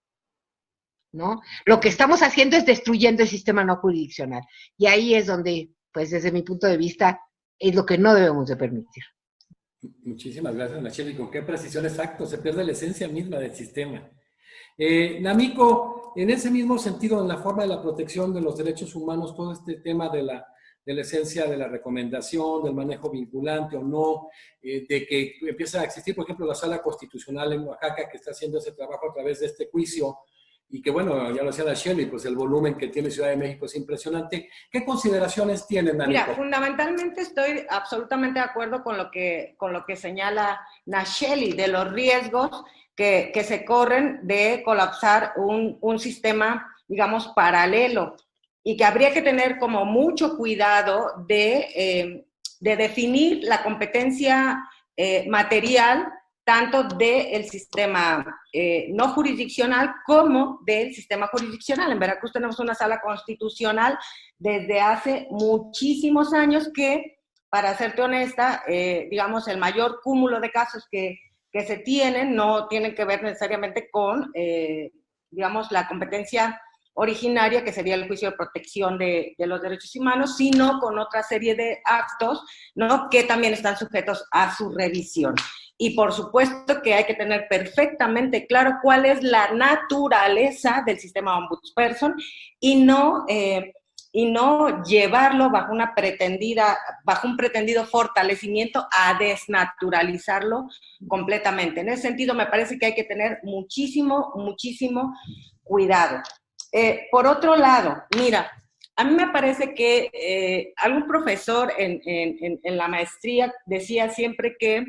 ¿no? Lo que estamos haciendo es destruyendo el sistema no jurisdiccional. Y ahí es donde, pues desde mi punto de vista, es lo que no debemos de permitir. Muchísimas gracias, Nacheli. Con qué precisión, exacto, se pierde la esencia misma del sistema. Namiko, en ese mismo sentido, en la forma de la protección de los derechos humanos, todo este tema de la esencia de la recomendación, del manejo vinculante o no, de que empieza a existir, por ejemplo, la Sala Constitucional en Oaxaca, que está haciendo ese trabajo a través de este juicio, y que, bueno, ya lo decía la Shelley, pues el volumen que tiene Ciudad de México es impresionante. ¿Qué consideraciones tienen, Namiko? Mira, fundamentalmente estoy absolutamente de acuerdo con lo que señala Nacheli, de los riesgos que se corren de colapsar un sistema, digamos, paralelo, y que habría que tener como mucho cuidado de definir la competencia material tanto del sistema no jurisdiccional como del sistema jurisdiccional. En Veracruz tenemos una sala constitucional desde hace muchísimos años que, para serte honesta, digamos, el mayor cúmulo de casos que se tienen no tienen que ver necesariamente con, digamos, la competencia originaria, que sería el juicio de protección de los derechos humanos, sino con otra serie de actos, ¿no?, que también están sujetos a su revisión. Y por supuesto que hay que tener perfectamente claro cuál es la naturaleza del sistema ombudsperson, y no llevarlo bajo un pretendido fortalecimiento a desnaturalizarlo completamente. En ese sentido, me parece que hay que tener muchísimo cuidado. Por otro lado, mira, a mí me parece que algún profesor en la maestría decía siempre que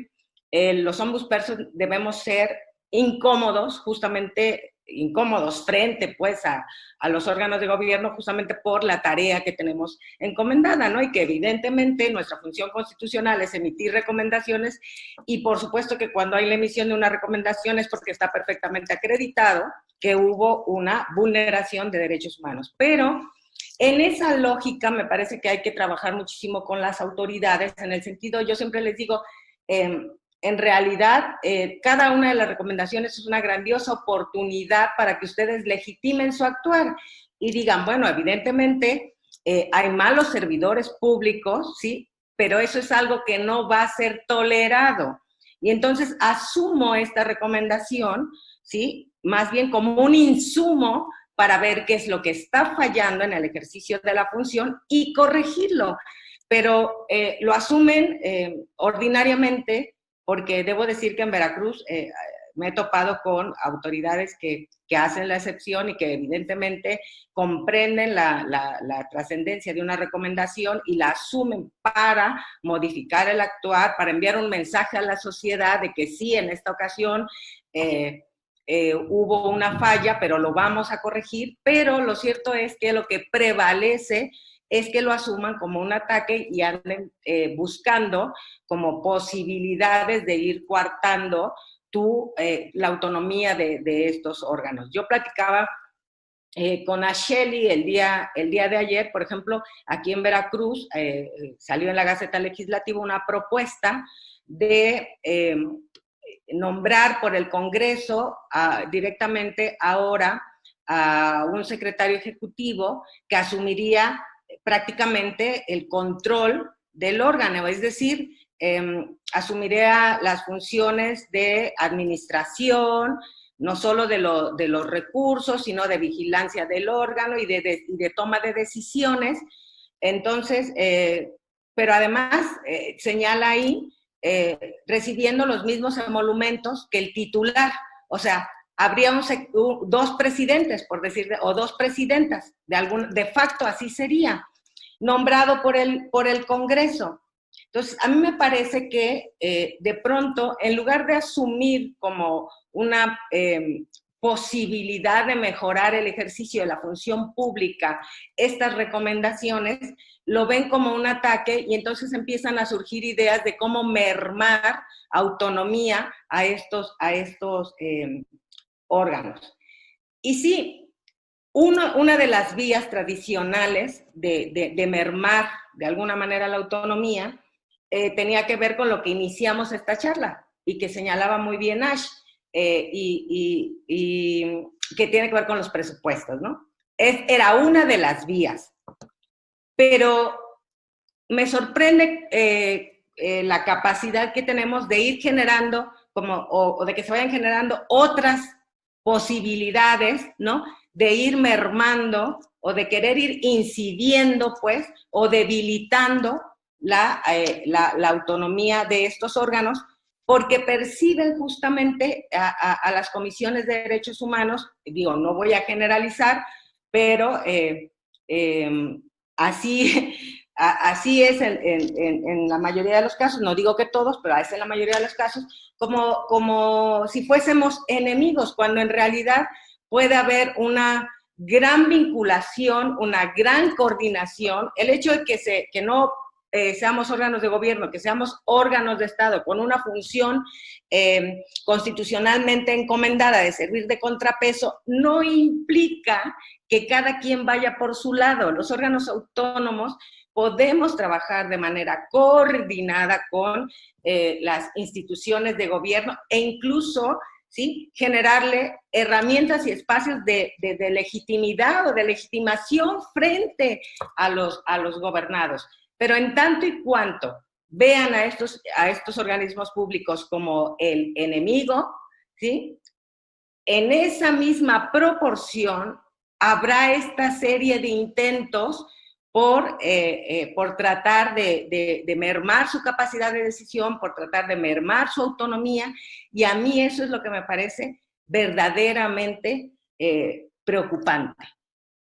los ombudsperson debemos ser incómodos, justamente incómodos frente, pues, a los órganos de gobierno, justamente por la tarea que tenemos encomendada, ¿no? Y que evidentemente nuestra función constitucional es emitir recomendaciones, y por supuesto que cuando hay la emisión de una recomendación es porque está perfectamente acreditado que hubo una vulneración de derechos humanos. Pero en esa lógica me parece que hay que trabajar muchísimo con las autoridades, en el sentido, yo siempre les digo, en realidad, cada una de las recomendaciones es una grandiosa oportunidad para que ustedes legitimen su actuar y digan, bueno, evidentemente hay malos servidores públicos, ¿sí? Pero eso es algo que no va a ser tolerado. Y entonces asumo esta recomendación, ¿sí?, más bien como un insumo para ver qué es lo que está fallando en el ejercicio de la función y corregirlo. Pero lo asumen ordinariamente, porque debo decir que en Veracruz me he topado con autoridades que hacen la excepción y que evidentemente comprenden la trascendencia de una recomendación y la asumen para modificar el actuar, para enviar un mensaje a la sociedad de que sí, en esta ocasión hubo una falla, pero lo vamos a corregir, pero lo cierto es que lo que prevalece es que lo asuman como un ataque y anden buscando como posibilidades de ir coartando la autonomía de estos órganos. Yo platicaba con Asheli el día de ayer, por ejemplo, aquí en Veracruz, salió en la Gaceta Legislativa una propuesta de nombrar por el Congreso directamente ahora a un secretario ejecutivo que asumiría prácticamente el control del órgano, es decir, asumiría las funciones de administración, no solo de los recursos, sino de vigilancia del órgano y de toma de decisiones. Entonces, pero además señala ahí, recibiendo los mismos emolumentos que el titular, o sea, habría dos presidentes, por decir, o dos presidentas, de facto así sería, nombrado por el Congreso. Entonces, a mí me parece que de pronto, en lugar de asumir como una posibilidad de mejorar el ejercicio de la función pública, estas recomendaciones, lo ven como un ataque y entonces empiezan a surgir ideas de cómo mermar autonomía a estos órganos. Y sí, una de las vías tradicionales de mermar de alguna manera la autonomía tenía que ver con lo que iniciamos esta charla y que señalaba muy bien Ash, y que tiene que ver con los presupuestos, ¿no? Era una de las vías, pero me sorprende la capacidad que tenemos de ir generando o de que se vayan generando otras posibilidades, ¿no? De ir mermando o de querer ir incidiendo, pues, o debilitando la autonomía de estos órganos, porque perciben justamente a las comisiones de derechos humanos, digo, no voy a generalizar, pero así es en la mayoría de los casos, no digo que todos, pero es en la mayoría de los casos, como si fuésemos enemigos, cuando en realidad puede haber una gran vinculación, una gran coordinación. El hecho de que no seamos órganos de gobierno, que seamos órganos de Estado con una función constitucionalmente encomendada de servir de contrapeso, no implica que cada quien vaya por su lado. Los órganos autónomos podemos trabajar de manera coordinada con las instituciones de gobierno e incluso, ¿sí?, generarle herramientas y espacios de legitimidad o de legitimación frente a los gobernados. Pero en tanto y cuanto vean a estos organismos públicos como el enemigo, ¿sí?, en esa misma proporción habrá esta serie de intentos por tratar de mermar su capacidad de decisión, por tratar de mermar su autonomía, y a mí eso es lo que me parece verdaderamente preocupante.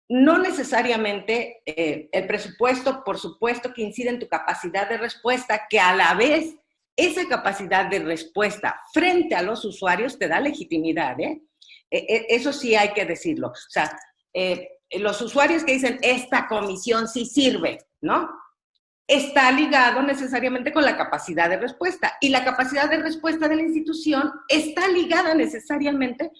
No necesariamente el presupuesto, por supuesto que incide en tu capacidad de respuesta, que a la vez esa capacidad de respuesta frente a los usuarios te da legitimidad, eso sí hay que decirlo. O sea, los usuarios que dicen, esta comisión sí sirve, ¿no? Está ligado necesariamente con la capacidad de respuesta. Y la capacidad de respuesta de la institución está ligada necesariamente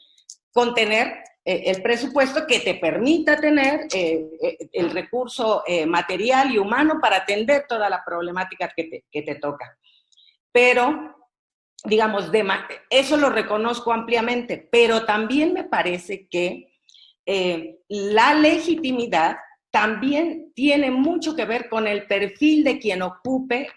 con tener el presupuesto que te permita tener el recurso material y humano para atender toda la problemática que te toca. Pero, digamos, eso lo reconozco ampliamente, pero también me parece que la legitimidad también tiene mucho que ver con el perfil de quien ocupe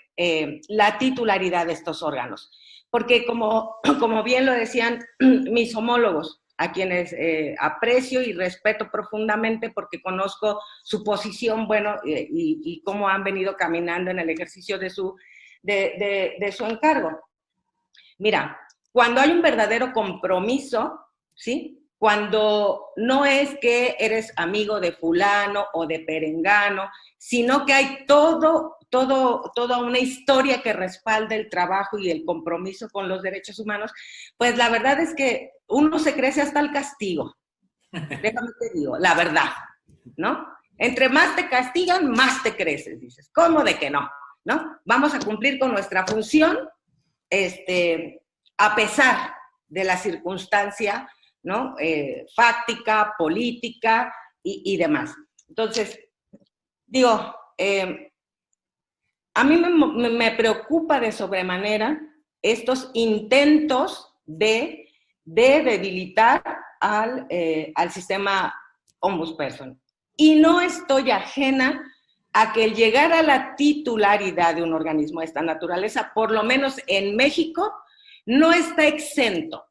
la titularidad de estos órganos. Porque como bien lo decían mis homólogos, a quienes aprecio y respeto profundamente porque conozco su posición, bueno, y cómo han venido caminando en el ejercicio de su encargo. Mira, cuando hay un verdadero compromiso, ¿sí? Cuando no es que eres amigo de fulano o de perengano, sino que hay toda una historia que respalda el trabajo y el compromiso con los derechos humanos, pues la verdad es que uno se crece hasta el castigo. Déjame te digo, la verdad, ¿no? Entre más te castigan, más te creces, dices. ¿Cómo de que no? ¿No? Vamos a cumplir con nuestra función, a pesar de la circunstancia, ¿no? Fáctica, política y demás. Entonces, digo, a mí me preocupa de sobremanera estos intentos de debilitar al sistema ombudsperson. Y no estoy ajena a que el llegar a la titularidad de un organismo de esta naturaleza, por lo menos en México, no está exento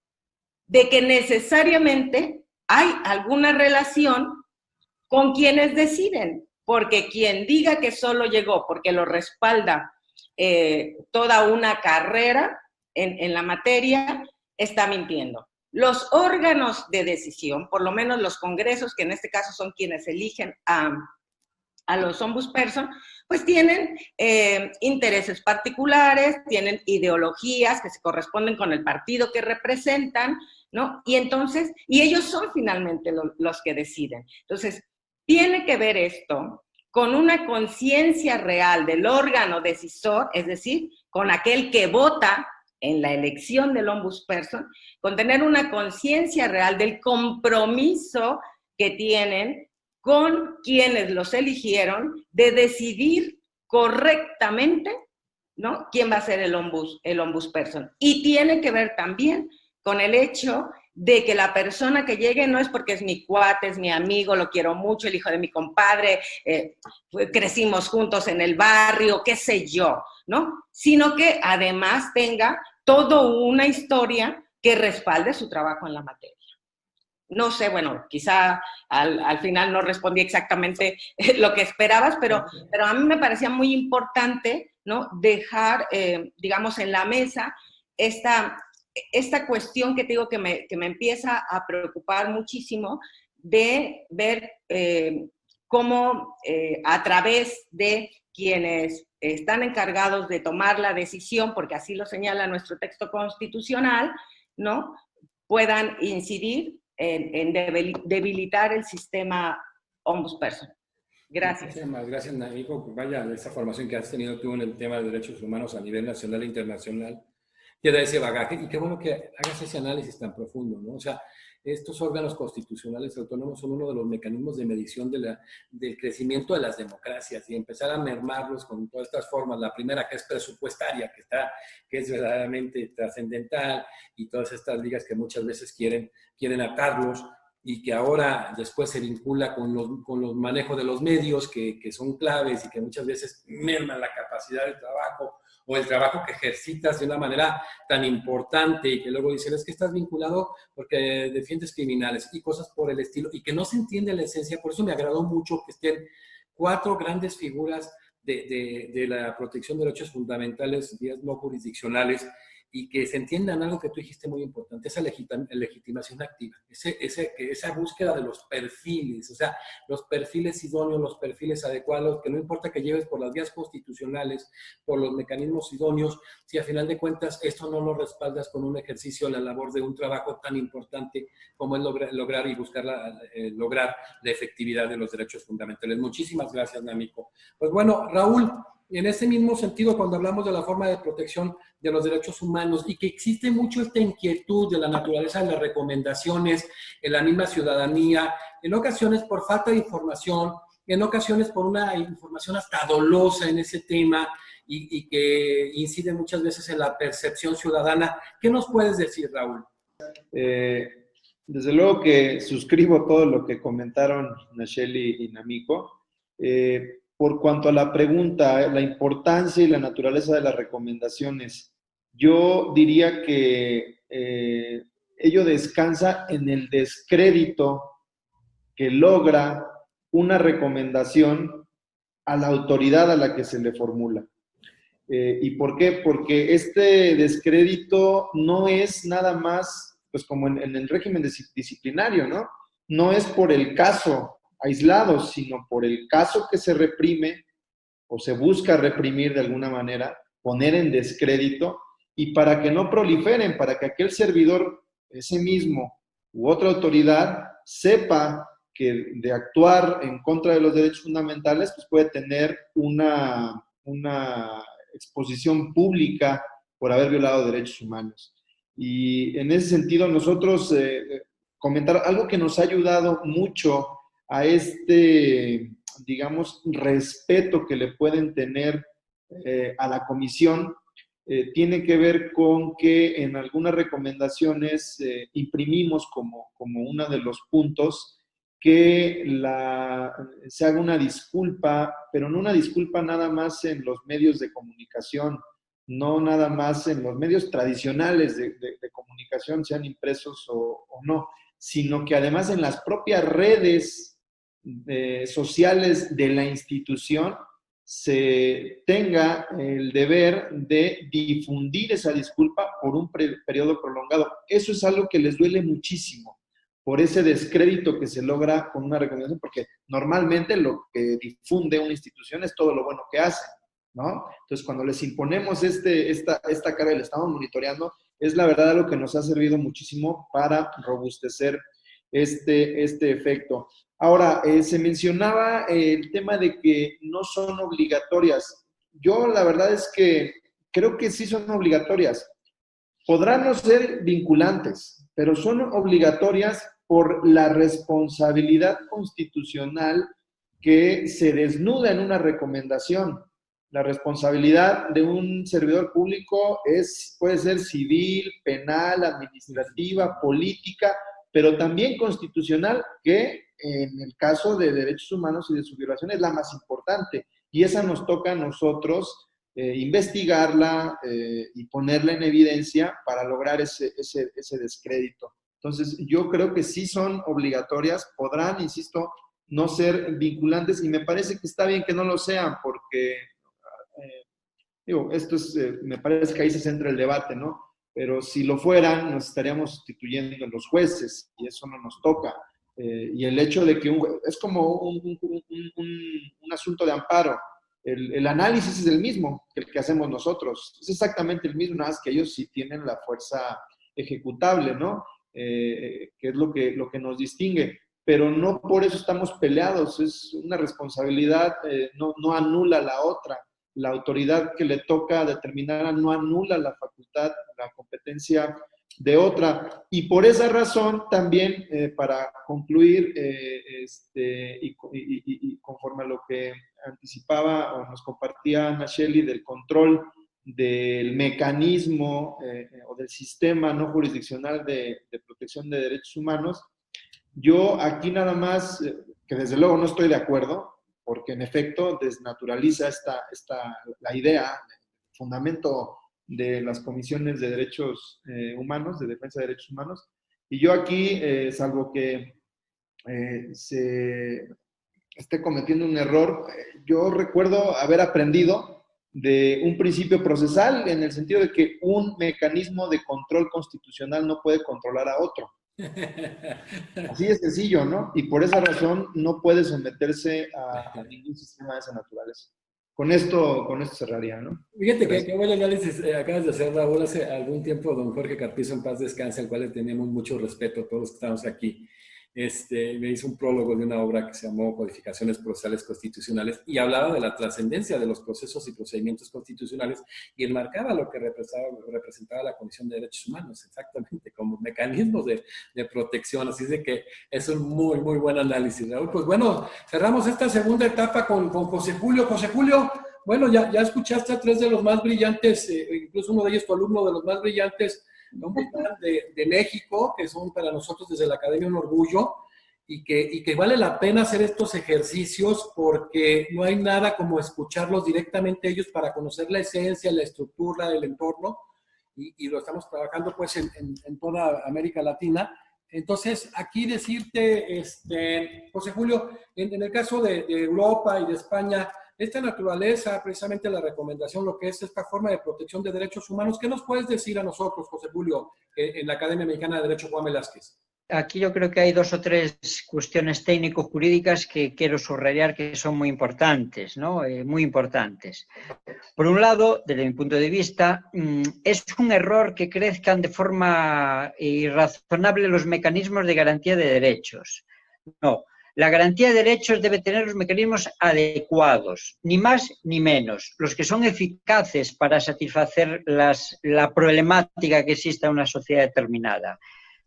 de que necesariamente hay alguna relación con quienes deciden, porque quien diga que solo llegó porque lo respalda toda una carrera en la materia, está mintiendo. Los órganos de decisión, por lo menos los congresos, que en este caso son quienes eligen a los ombudsperson, pues tienen intereses particulares, tienen ideologías que se corresponden con el partido que representan, ¿no? Y entonces, y ellos son finalmente los que deciden. Entonces, tiene que ver esto con una conciencia real del órgano decisor, es decir, con aquel que vota en la elección del ombudsperson, con tener una conciencia real del compromiso que tienen con quienes los eligieron de decidir correctamente, ¿no? ¿Quién va a ser el ombudsperson? Y tiene que ver también con el hecho de que la persona que llegue no es porque es mi cuate, es mi amigo, lo quiero mucho, el hijo de mi compadre, crecimos juntos en el barrio, qué sé yo, ¿no? Sino que además tenga toda una historia que respalde su trabajo en la materia. No sé, bueno, quizá al final no respondí exactamente lo que esperabas, pero a mí me parecía muy importante, ¿no? Dejar, digamos, en la mesa esta cuestión que te digo que me empieza a preocupar muchísimo de ver cómo a través de quienes están encargados de tomar la decisión, porque así lo señala nuestro texto constitucional, ¿no? Puedan incidir en debilitar el sistema ombudsperson. Gracias. Gracias, Namico. Vaya, esa formación que has tenido tú en el tema de derechos humanos a nivel nacional e internacional, te da ese bagaje, y qué bueno que hagas ese análisis tan profundo, ¿no? O sea, estos órganos constitucionales autónomos son uno de los mecanismos de medición del crecimiento de las democracias, y empezar a mermarlos con todas estas formas. La primera, que es presupuestaria, que es verdaderamente trascendental, y todas estas ligas que muchas veces quieren atarlos, y que ahora después se vincula con los manejos de los medios, que son claves y que muchas veces merman la capacidad del trabajo, o el trabajo que ejercitas de una manera tan importante, y que luego dicen, es que estás vinculado porque defiendes criminales y cosas por el estilo, y que no se entiende la esencia. Por eso me agradó mucho que estén 4 grandes figuras de la protección de derechos fundamentales, vías no jurisdiccionales, y que se entiendan algo que tú dijiste muy importante, esa legitimación activa, esa búsqueda de los perfiles, o sea, los perfiles idóneos, los perfiles adecuados, que no importa que lleves por las vías constitucionales, por los mecanismos idóneos, si a final de cuentas esto no lo respaldas con un ejercicio, la labor de un trabajo tan importante como es lograr y buscar lograr la efectividad de los derechos fundamentales. Muchísimas gracias, Namico. Pues bueno, Raúl, en ese mismo sentido, cuando hablamos de la forma de protección de los derechos humanos, y que existe mucho esta inquietud de la naturaleza de las recomendaciones en la misma ciudadanía, en ocasiones por falta de información, en ocasiones por una información hasta dolosa en ese tema, y que incide muchas veces en la percepción ciudadana. ¿Qué nos puedes decir, Raúl? Desde luego que suscribo todo lo que comentaron Nacheli y Namico. Por cuanto a la pregunta, la importancia y la naturaleza de las recomendaciones, yo diría que ello descansa en el descrédito que logra una recomendación a la autoridad a la que se le formula. ¿Y por qué? Porque este descrédito no es nada más, pues como en el régimen disciplinario, ¿no? No es por el caso aislado, sino por el caso que se reprime o se busca reprimir de alguna manera, poner en descrédito, y para que no proliferen, para que aquel servidor, ese mismo u otra autoridad, sepa que de actuar en contra de los derechos fundamentales, pues puede tener una exposición pública por haber violado derechos humanos. Y en ese sentido, nosotros comentar algo que nos ha ayudado mucho a este, digamos, respeto que le pueden tener a la comisión, tiene que ver con que en algunas recomendaciones imprimimos como uno de los puntos que se haga una disculpa, pero no una disculpa nada más en los medios de comunicación, no nada más en los medios tradicionales de comunicación, sean impresos o no, sino que además en las propias redes sociales de la institución se tenga el deber de difundir esa disculpa por un periodo prolongado. Eso es algo que les duele muchísimo, por ese descrédito que se logra con una recomendación, porque normalmente lo que difunde una institución es todo lo bueno que hace, ¿no? Entonces, cuando les imponemos esta carga y la estamos monitoreando, es la verdad algo que nos ha servido muchísimo para robustecer este efecto. Ahora, se mencionaba el tema de que no son obligatorias. Yo la verdad es que creo que sí son obligatorias. Podrán no ser vinculantes, pero son obligatorias por la responsabilidad constitucional que se desnuda en una recomendación. La responsabilidad de un servidor público puede ser civil, penal, administrativa, política, pero también constitucional, que en el caso de derechos humanos y de su violación es la más importante. Y esa nos toca a nosotros investigarla y ponerla en evidencia para lograr ese descrédito. Entonces, yo creo que sí son obligatorias, podrán, insisto, no ser vinculantes, y me parece que está bien que no lo sean, porque, esto es, me parece que ahí se centra el debate, ¿no? Pero si lo fueran, nos estaríamos sustituyendo en los jueces, y eso no nos toca. Y el hecho de que es como un asunto de amparo. El análisis es el mismo que el que hacemos nosotros. Es exactamente el mismo, nada más que ellos sí tienen la fuerza ejecutable, ¿no? Que es lo que nos distingue. Pero no por eso estamos peleados. Es una responsabilidad, no anula la otra. La autoridad que le toca determinar no anula la facultad, la competencia de otra. Y por esa razón también, para concluir, y conforme a lo que anticipaba o nos compartía Nacheli del control del mecanismo o del sistema no jurisdiccional de protección de derechos humanos, yo aquí nada más, que desde luego no estoy de acuerdo, porque en efecto desnaturaliza la idea, el fundamento de las comisiones de derechos humanos, de defensa de derechos humanos. Y yo aquí, salvo que se esté cometiendo un error, yo recuerdo haber aprendido de un principio procesal, en el sentido de que un mecanismo de control constitucional no puede controlar a otro. Así de sencillo, ¿no? Y por esa razón no puede someterse a ningún sistema de esa naturaleza. Con esto cerraría, ¿no? Fíjate que buen análisis acabas de hacer, Raúl. Hace algún tiempo, don Jorge Carpizo, en paz descanse, al cual le tenemos mucho respeto a todos los que estamos aquí, me hizo un prólogo de una obra que se llamó Codificaciones Procesales Constitucionales, y hablaba de la trascendencia de los procesos y procedimientos constitucionales, y enmarcaba lo que representaba la Comisión de Derechos Humanos, exactamente, como mecanismos de protección. Así de que es un muy, muy buen análisis, Raúl. Pues bueno, cerramos esta segunda etapa con José Julio. José Julio, bueno, ya escuchaste a tres de los más brillantes, incluso uno de ellos tu alumno, de los más brillantes de México, que son para nosotros desde la Academia un orgullo, y que vale la pena hacer estos ejercicios, porque no hay nada como escucharlos directamente ellos para conocer la esencia, la estructura del entorno, y lo estamos trabajando pues en toda América Latina. Entonces, aquí decirte, José Julio, en el caso de Europa y de España, esta naturaleza, precisamente la recomendación, lo que es esta forma de protección de derechos humanos, ¿qué nos puedes decir a nosotros, José Julio, en la Academia Mexicana de Derecho Juan Velázquez? Aquí yo creo que hay 2 o 3 cuestiones técnico-jurídicas que quiero subrayar que son muy importantes, ¿no? Muy importantes. Por un lado, desde mi punto de vista, es un error que crezcan de forma irrazonable los mecanismos de garantía de derechos. No, la garantía de derechos debe tener los mecanismos adecuados, ni más ni menos, los que son eficaces para satisfacer la problemática que existe en una sociedad determinada.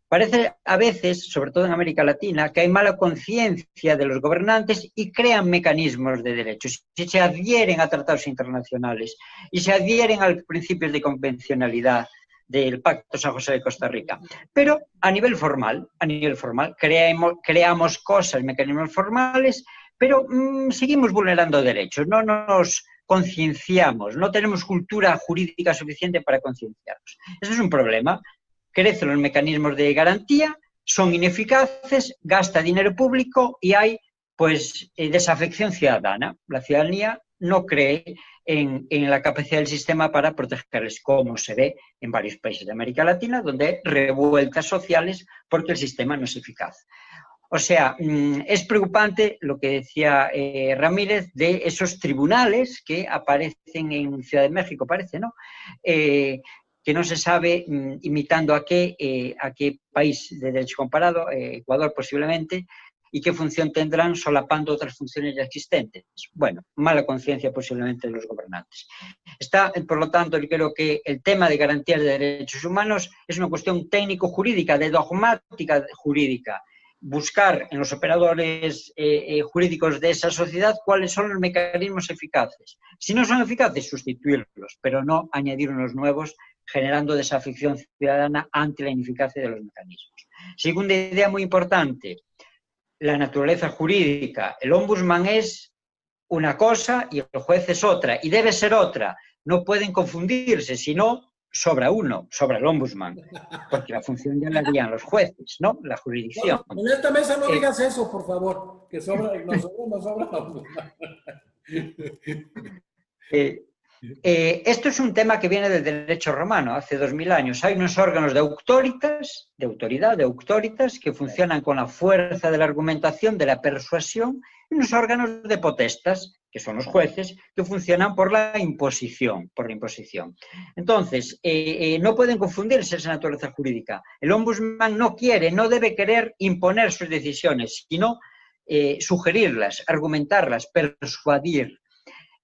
Parece a veces, sobre todo en América Latina, que hay mala conciencia de los gobernantes y crean mecanismos de derechos. Si se adhieren a tratados internacionales y se adhieren a los principios de convencionalidad del Pacto San José de Costa Rica. Pero a nivel formal, creamos cosas, mecanismos formales, pero seguimos vulnerando derechos, no nos concienciamos, no tenemos cultura jurídica suficiente para concienciarnos. Eso es un problema. Crecen los mecanismos de garantía, son ineficaces, gasta dinero público y hay pues desafección ciudadana. La ciudadanía no cree en la capacidad del sistema para protegerles, como se ve en varios países de América Latina, donde hay revueltas sociales porque el sistema no es eficaz. O sea, es preocupante lo que decía Ramírez de esos tribunales que aparecen en Ciudad de México, parece, ¿no? Que no se sabe imitando a qué país de derecho comparado, Ecuador posiblemente, y qué función tendrán solapando otras funciones ya existentes. Bueno, mala conciencia posiblemente de los gobernantes. Por lo tanto, yo creo que el tema de garantías de derechos humanos es una cuestión técnico-jurídica, de dogmática jurídica. Buscar en los operadores jurídicos de esa sociedad cuáles son los mecanismos eficaces. Si no son eficaces, sustituirlos, pero no añadir unos nuevos, generando desafección ciudadana ante la ineficacia de los mecanismos. Segunda idea muy importante, la naturaleza jurídica. El ombudsman es una cosa y el juez es otra, y debe ser otra. No pueden confundirse, si no, sobra uno, sobra el ombudsman, porque la función ya la harían los jueces, ¿no? La jurisdicción. No, en esta mesa no digas eso, por favor, que sobra el ombudsman. Esto es un tema que viene del derecho romano, hace 2000 años. Hay unos órganos de auctoritas, que funcionan con la fuerza de la argumentación, de la persuasión, y unos órganos de potestas, que son los jueces, que funcionan por la imposición. Entonces, no pueden confundirse esa naturaleza jurídica. El ombudsman no debe querer imponer sus decisiones, sino sugerirlas, argumentarlas, persuadir.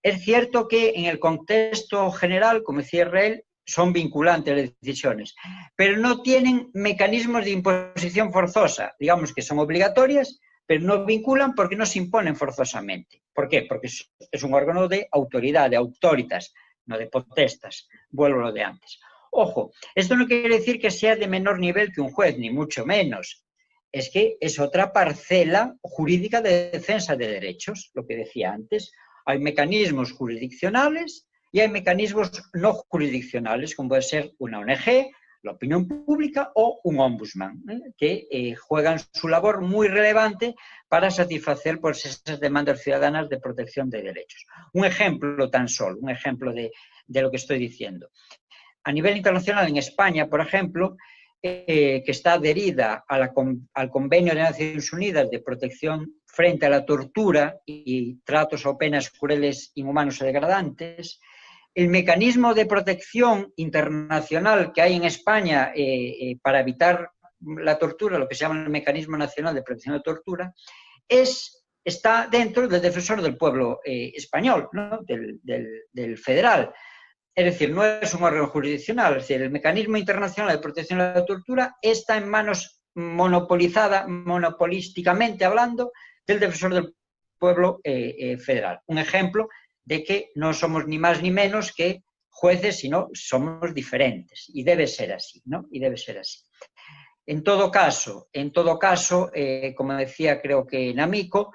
Es cierto que en el contexto general, como decía Israel, son vinculantes las decisiones, pero no tienen mecanismos de imposición forzosa. Digamos que son obligatorias, pero no vinculan porque no se imponen forzosamente. ¿Por qué? Porque es un órgano de autoridad, de autoritas, no de potestas. Vuelvo a lo de antes. Ojo, esto no quiere decir que sea de menor nivel que un juez, ni mucho menos. Es que es otra parcela jurídica de defensa de derechos, lo que decía antes. Hay mecanismos jurisdiccionales y hay mecanismos no jurisdiccionales, como puede ser una ONG, la opinión pública o un ombudsman, que juegan su labor muy relevante para satisfacer pues, esas demandas ciudadanas de protección de derechos. Un ejemplo tan solo, un ejemplo de lo que estoy diciendo. A nivel internacional, en España, por ejemplo, que está adherida al Convenio de Naciones Unidas de protección frente a la tortura y tratos o penas crueles, inhumanos o degradantes, el mecanismo de protección internacional que hay en España para evitar la tortura, lo que se llama el Mecanismo Nacional de Prevención de Tortura, está dentro del defensor del pueblo español, ¿no? del federal. Es decir, no es un órgano jurisdiccional, es decir, el Mecanismo Internacional de Protección de la Tortura está en manos monopolísticamente hablando, del defensor del pueblo federal. Un ejemplo de que no somos ni más ni menos que jueces, sino somos diferentes. Y debe ser así, ¿no? Y debe ser así. En todo caso, como decía creo que Namiko,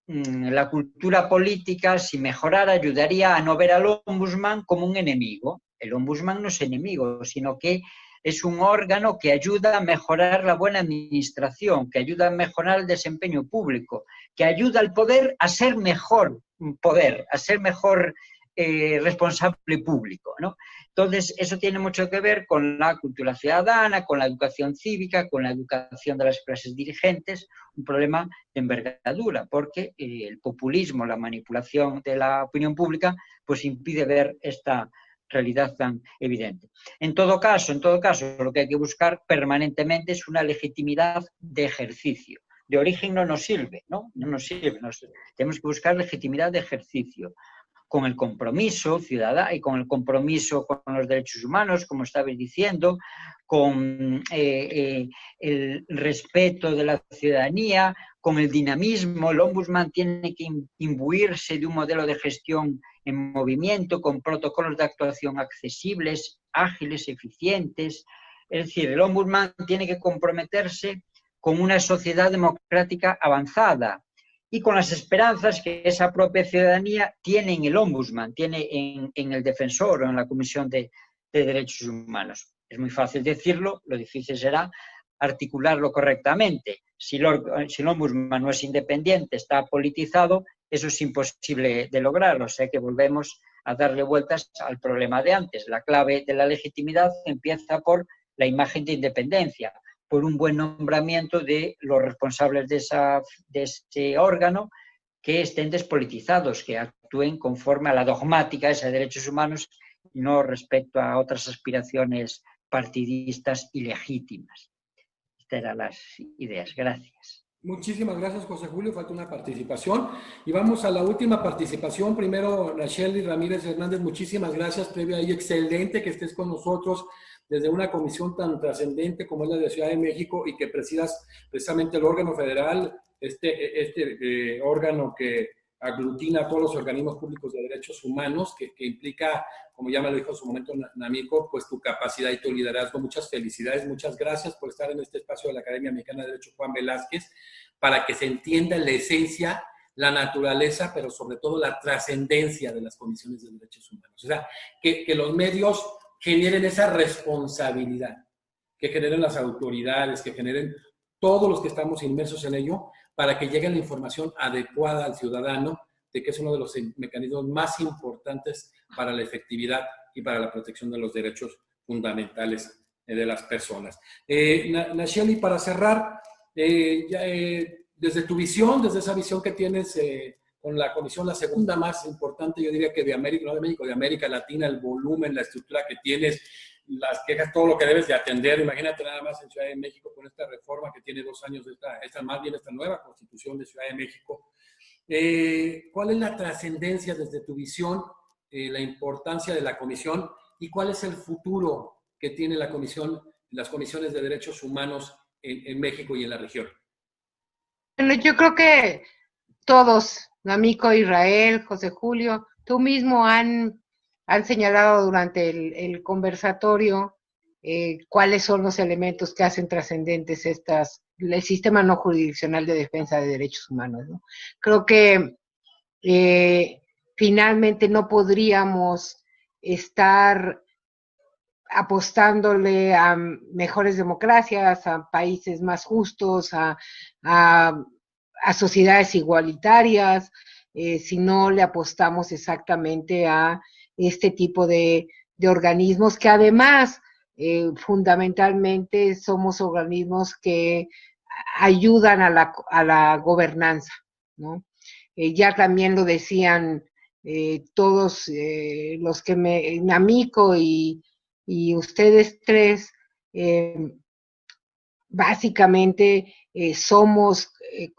la cultura política, si mejorara, ayudaría a no ver al ombudsman como un enemigo. El ombudsman no es enemigo, sino que es un órgano que ayuda a mejorar la buena administración, que ayuda a mejorar el desempeño público, que ayuda al poder a ser mejor poder, a ser mejor responsable público, ¿no? Entonces, eso tiene mucho que ver con la cultura ciudadana, con la educación cívica, con la educación de las clases dirigentes, un problema de envergadura, porque el populismo, la manipulación de la opinión pública, pues impide ver esta realidad tan evidente. En todo caso, lo que hay que buscar permanentemente es una legitimidad de ejercicio. De origen no nos sirve, ¿no? No nos sirve. Tenemos que buscar legitimidad de ejercicio, con el compromiso ciudadano y con el compromiso con los derechos humanos, como estabais diciendo, con el respeto de la ciudadanía, con el dinamismo. El ombudsman tiene que imbuirse de un modelo de gestión en movimiento, con protocolos de actuación accesibles, ágiles, eficientes. Es decir, el ombudsman tiene que comprometerse con una sociedad democrática avanzada y con las esperanzas que esa propia ciudadanía tiene en el ombudsman, tiene en el defensor o en la Comisión de Derechos Humanos. Es muy fácil decirlo, lo difícil será articularlo correctamente. Si el ombudsman no es independiente, está politizado, eso es imposible de lograr. O sea que volvemos a darle vueltas al problema de antes. La clave de la legitimidad empieza por la imagen de independencia, por un buen nombramiento de los responsables de ese órgano, que estén despolitizados, que actúen conforme a la dogmática esa de derechos humanos y no respecto a otras aspiraciones partidistas ilegítimas. Estas eran las ideas. Gracias. Muchísimas gracias, José Julio. Falta una participación. Y vamos a la última participación. Primero, Nacheli Ramírez Hernández, muchísimas gracias. Previo a ello, excelente que estés con nosotros desde una comisión tan trascendente como es la de Ciudad de México y que presidas precisamente el órgano federal, este órgano que aglutina a todos los organismos públicos de derechos humanos, que implica, como ya me lo dijo en su momento Namiko, pues tu capacidad y tu liderazgo. Muchas felicidades, muchas gracias por estar en este espacio de la Academia Mexicana de Derecho Juan Velázquez, para que se entienda la esencia, la naturaleza, pero sobre todo la trascendencia de las comisiones de derechos humanos. O sea, que los medios generen esa responsabilidad, que generen las autoridades, que generen todos los que estamos inmersos en ello, para que llegue la información adecuada al ciudadano, de que es uno de los mecanismos más importantes para la efectividad y para la protección de los derechos fundamentales de las personas. Nacheli, para cerrar, desde tu visión, desde esa visión que tienes con la comisión, la segunda más importante, yo diría que de América, no de México, de América Latina, el volumen, la estructura que tienes, las quejas, todo lo que debes de atender. Imagínate nada más en Ciudad de México con esta reforma que tiene 2 años, esta nueva Constitución de Ciudad de México. ¿Cuál es la trascendencia desde tu visión, la importancia de la comisión y cuál es el futuro que tiene la comisión, las comisiones de derechos humanos en México y en la región? Bueno, yo creo que todos, Namiko, Israel, José Julio, tú mismo han señalado durante el conversatorio cuáles son los elementos que hacen trascendentes el sistema no jurisdiccional de defensa de derechos humanos, ¿no? Creo que finalmente no podríamos estar apostándole a mejores democracias, a países más justos, a sociedades igualitarias, si no le apostamos exactamente a este tipo de organismos que además fundamentalmente somos organismos que ayudan a la gobernanza, ¿no? Ya también lo decían todos los que Namiko y ustedes tres, básicamente somos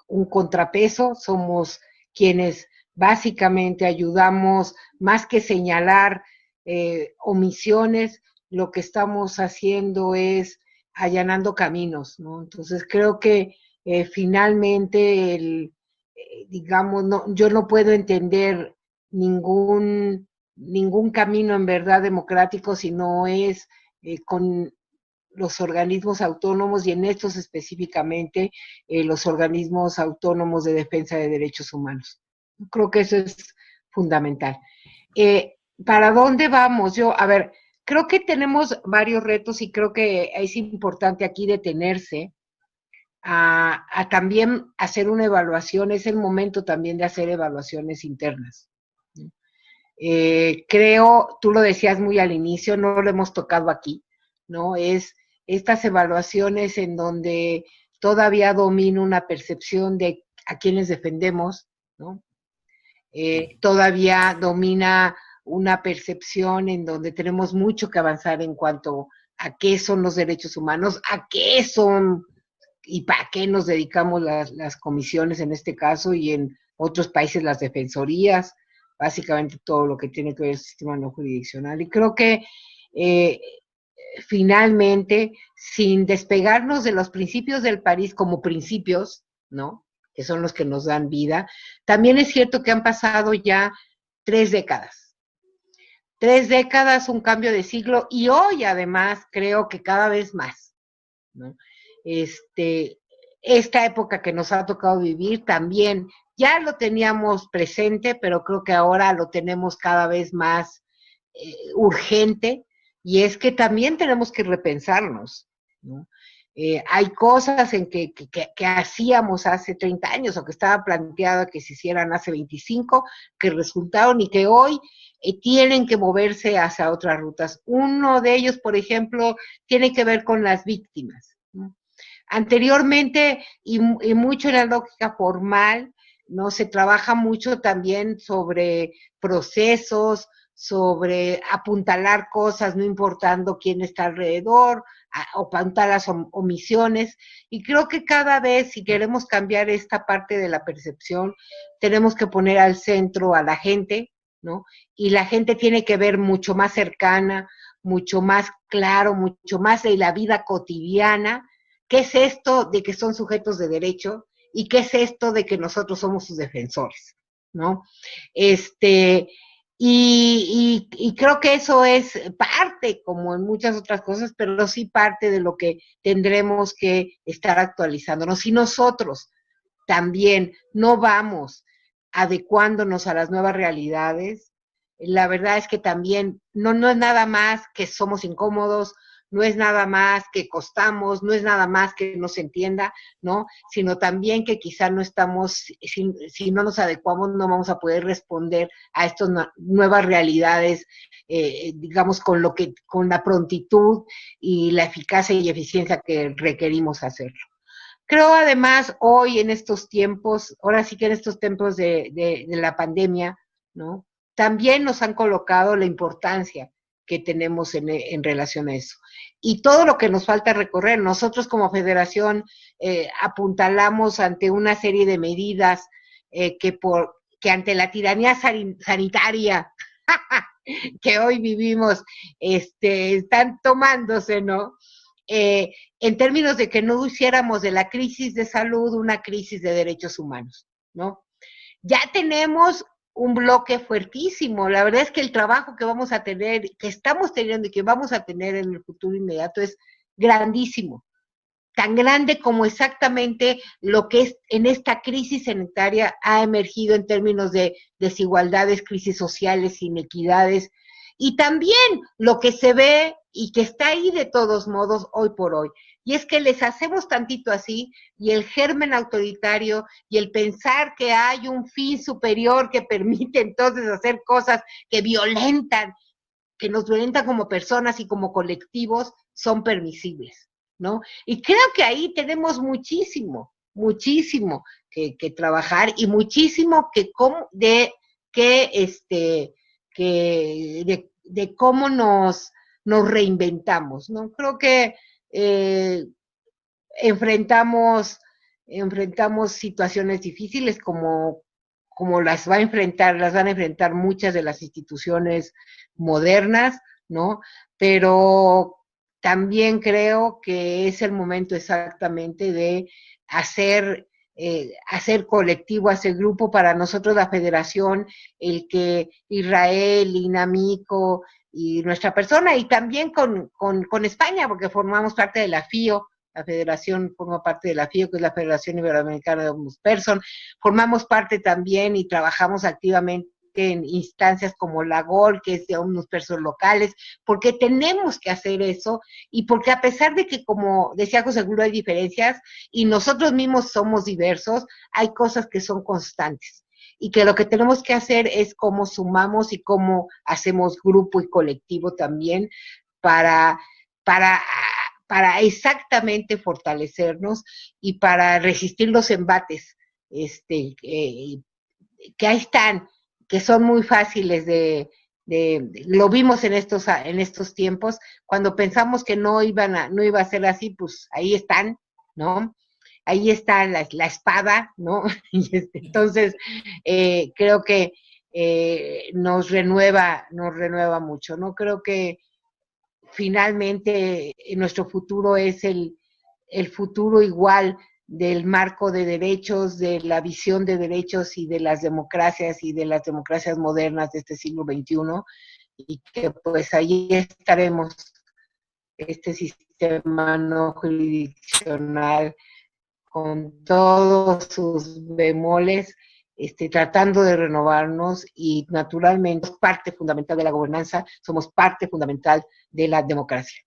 un contrapeso, somos quienes básicamente ayudamos, más que señalar omisiones, lo que estamos haciendo es allanando caminos, ¿no? Entonces creo que finalmente, digamos, yo no puedo entender ningún camino en verdad democrático si no es con los organismos autónomos y en estos específicamente los organismos autónomos de defensa de derechos humanos. Creo que eso es fundamental. ¿Para dónde vamos? A ver, creo que tenemos varios retos y creo que es importante aquí detenerse a también hacer una evaluación. Es el momento también de hacer evaluaciones internas. Creo, tú lo decías muy al inicio, no lo hemos tocado aquí, ¿no? Es estas evaluaciones en donde todavía domina una percepción de a quienes defendemos, ¿no? Todavía domina una percepción en donde tenemos mucho que avanzar en cuanto a qué son los derechos humanos, a qué son y para qué nos dedicamos las comisiones en este caso y en otros países las defensorías, básicamente todo lo que tiene que ver el sistema no jurisdiccional. Y creo que finalmente, sin despegarnos de los principios del París como principios, ¿no?, que son los que nos dan vida, también es cierto que han pasado ya 3 décadas. 3 décadas, un cambio de siglo, y hoy además creo que cada vez más, ¿no? Esta época que nos ha tocado vivir también ya lo teníamos presente, pero creo que ahora lo tenemos cada vez más urgente, y es que también tenemos que repensarnos, ¿no? Hay cosas en que hacíamos hace 30 años o que estaba planteado que se hicieran hace 25, que resultaron y que hoy tienen que moverse hacia otras rutas. Uno de ellos, por ejemplo, tiene que ver con las víctimas, ¿no? Anteriormente, y mucho en la lógica formal, ¿no?, se trabaja mucho también sobre procesos, sobre apuntalar cosas, no importando quién está alrededor, o apuntar las omisiones, y creo que cada vez, si queremos cambiar esta parte de la percepción, tenemos que poner al centro a la gente, ¿no? Y la gente tiene que ver mucho más cercana, mucho más claro, mucho más de la vida cotidiana, qué es esto de que son sujetos de derecho y qué es esto de que nosotros somos sus defensores, ¿no? Y creo que eso es parte, como en muchas otras cosas, pero sí parte de lo que tendremos que estar actualizándonos. Si nosotros también no vamos adecuándonos a las nuevas realidades, la verdad es que también no es nada más que somos incómodos, no es nada más que costamos, no es nada más que no se entienda, ¿no? Sino también que quizá no estamos, si no nos adecuamos, no vamos a poder responder a estas nuevas realidades, digamos, con la prontitud y la eficacia y eficiencia que requerimos hacerlo. Creo además hoy en estos tiempos, ahora sí que en estos tiempos de la pandemia, ¿no?, también nos han colocado la importancia que tenemos en relación a eso. Y todo lo que nos falta recorrer, nosotros como federación apuntalamos ante una serie de medidas que ante la tiranía sanitaria que hoy vivimos, están tomándose, ¿no? En términos de que no hiciéramos de la crisis de salud una crisis de derechos humanos, ¿no? Ya tenemos un bloque fuertísimo. La verdad es que el trabajo que vamos a tener, que estamos teniendo y que vamos a tener en el futuro inmediato es grandísimo. Tan grande como exactamente lo que es en esta crisis sanitaria ha emergido en términos de desigualdades, crisis sociales, inequidades, y también lo que se ve y que está ahí de todos modos hoy por hoy. Y es que les hacemos tantito así, y el germen autoritario y el pensar que hay un fin superior que permite entonces hacer cosas que violentan, que nos violentan como personas y como colectivos, son permisibles, ¿no? Y creo que ahí tenemos muchísimo que trabajar y muchísimo de cómo nos reinventamos, ¿no? Creo que enfrentamos situaciones difíciles como las van a enfrentar muchas de las instituciones modernas, ¿no? Pero también creo que es el momento exactamente de hacer colectivo, hacer grupo. Para nosotros la federación, el que Israel, Inamico y nuestra persona, y también con España, porque formamos parte de la FIO, la federación forma parte de la FIO, que es la Federación Iberoamericana de Ombudsperson, formamos parte también y trabajamos activamente que en instancias como la GOL, que es de unos personas locales, porque tenemos que hacer eso, y porque a pesar de que, como decía José Julio, hay diferencias, y nosotros mismos somos diversos, hay cosas que son constantes, y que lo que tenemos que hacer es cómo sumamos y cómo hacemos grupo y colectivo también para, para, para exactamente fortalecernos y para resistir los embates que ahí están, que son muy fáciles lo vimos en estos tiempos, cuando pensamos que no iba a ser así, pues ahí están, ¿no? Ahí está la espada, ¿no? Entonces, creo que nos renueva mucho, ¿no? Creo que finalmente nuestro futuro es el futuro igual del marco de derechos, de la visión de derechos y de las democracias modernas de este siglo XXI, y que pues ahí estaremos, este sistema no jurisdiccional con todos sus bemoles, tratando de renovarnos, y naturalmente somos parte fundamental de la gobernanza, somos parte fundamental de la democracia.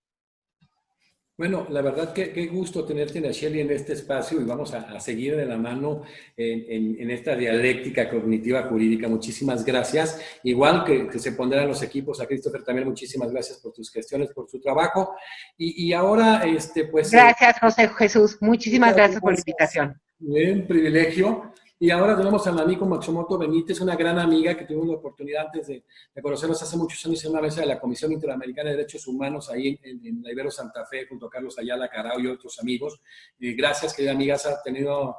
Bueno, la verdad que qué gusto tenerte, Nacheli, en este espacio, y vamos a seguir de la mano en esta dialéctica cognitiva jurídica. Muchísimas gracias. Igual que se pondrán los equipos, a Christopher también muchísimas gracias por tus gestiones, por su trabajo. Y ahora, pues... Gracias, José Jesús. Muchísimas gracias por la invitación. Un privilegio. Y ahora tenemos a Mamiko Matsumoto Benítez, una gran amiga que tuvimos la oportunidad antes de conocernos hace muchos años en una mesa de la Comisión Interamericana de Derechos Humanos ahí en la Ibero Santa Fe, junto a Carlos Ayala Carao y otros amigos. Gracias, querida amiga, has tenido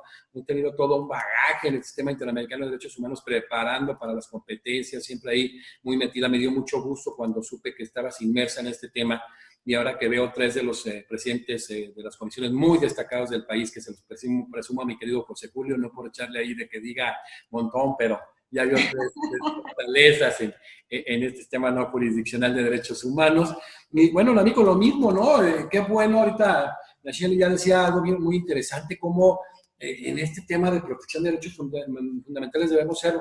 todo un bagaje en el Sistema Interamericano de Derechos Humanos, preparando para las competencias, siempre ahí muy metida. Me dio mucho gusto cuando supe que estabas inmersa en este tema. Y ahora que veo tres de los presidentes de las comisiones muy destacados del país, que se los presumo a mi querido José Julio, no por echarle ahí de que diga montón, pero ya veo tres fortalezas en este sistema no jurisdiccional de derechos humanos. Y bueno, amigo, lo mismo, ¿no? Qué bueno, ahorita Nacheli ya decía algo muy interesante, cómo en este tema de protección de derechos fundamentales debemos ser,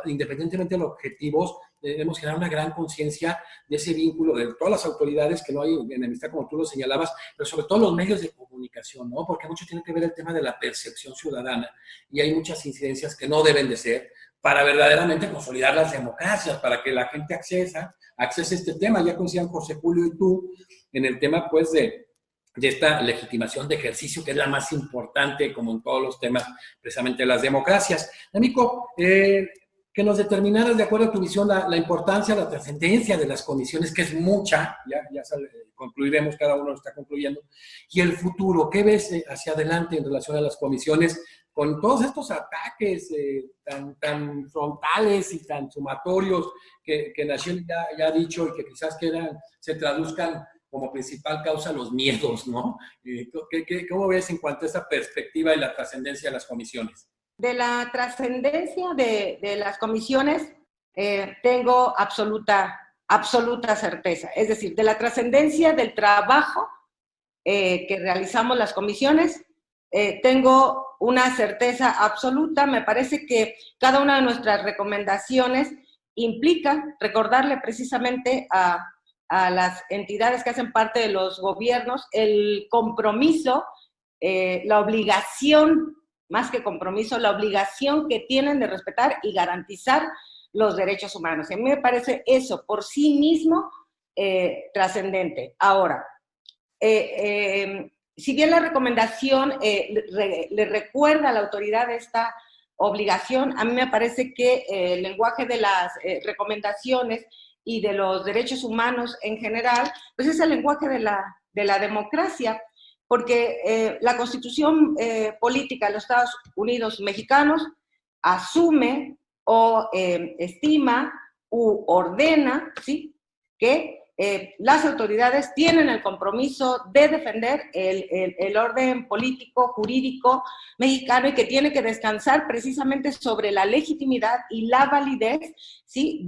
independientemente de los objetivos, debemos generar una gran conciencia de ese vínculo de todas las autoridades, que no hay enemistad como tú lo señalabas, pero sobre todo los medios de comunicación, ¿no? Porque mucho tiene que ver el tema de la percepción ciudadana, y hay muchas incidencias que no deben de ser para verdaderamente consolidar las democracias, para que la gente accese a este tema. Ya coincidían José Julio y tú en el tema, pues, de esta legitimación de ejercicio, que es la más importante, como en todos los temas, precisamente de las democracias. Amico, que nos determinaras, de acuerdo a tu visión, la importancia, la trascendencia de las comisiones, que es mucha, ya concluiremos, cada uno lo está concluyendo, y el futuro, ¿qué ves hacia adelante en relación a las comisiones, con todos estos ataques tan frontales y tan sumatorios que Nacheli ya ha dicho, y que quizás se traduzcan como principal causa los miedos, ¿no? ¿Cómo ves en cuanto a esa perspectiva y la trascendencia de las comisiones? De la trascendencia de las comisiones tengo absoluta certeza. Es decir, de la trascendencia del trabajo que realizamos las comisiones, tengo una certeza absoluta. Me parece que cada una de nuestras recomendaciones implica recordarle precisamente a las entidades que hacen parte de los gobiernos el compromiso, la obligación, más que compromiso, la obligación que tienen de respetar y garantizar los derechos humanos. Y a mí me parece eso por sí mismo trascendente. Ahora, si bien la recomendación le recuerda a la autoridad esta obligación, a mí me parece que el lenguaje de las recomendaciones y de los derechos humanos en general, pues es el lenguaje de la democracia, porque la Constitución política de los Estados Unidos mexicanos asume o estima u ordena, ¿sí?, que las autoridades tienen el compromiso de defender el orden político, jurídico mexicano, y que tiene que descansar precisamente sobre la legitimidad y la validez, ¿sí?,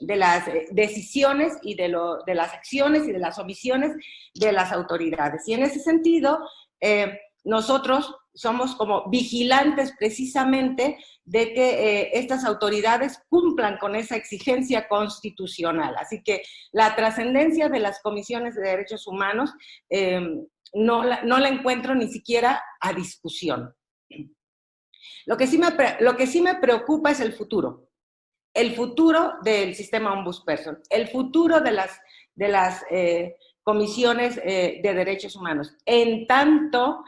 de las decisiones y de las acciones y de las omisiones de las autoridades. Y en ese sentido, nosotros somos como vigilantes precisamente de que estas autoridades cumplan con esa exigencia constitucional. Así que la trascendencia de las comisiones de derechos humanos no la encuentro ni siquiera a discusión. Lo que sí me preocupa es el futuro del sistema ombudsperson, el futuro de las comisiones de derechos humanos. En tanto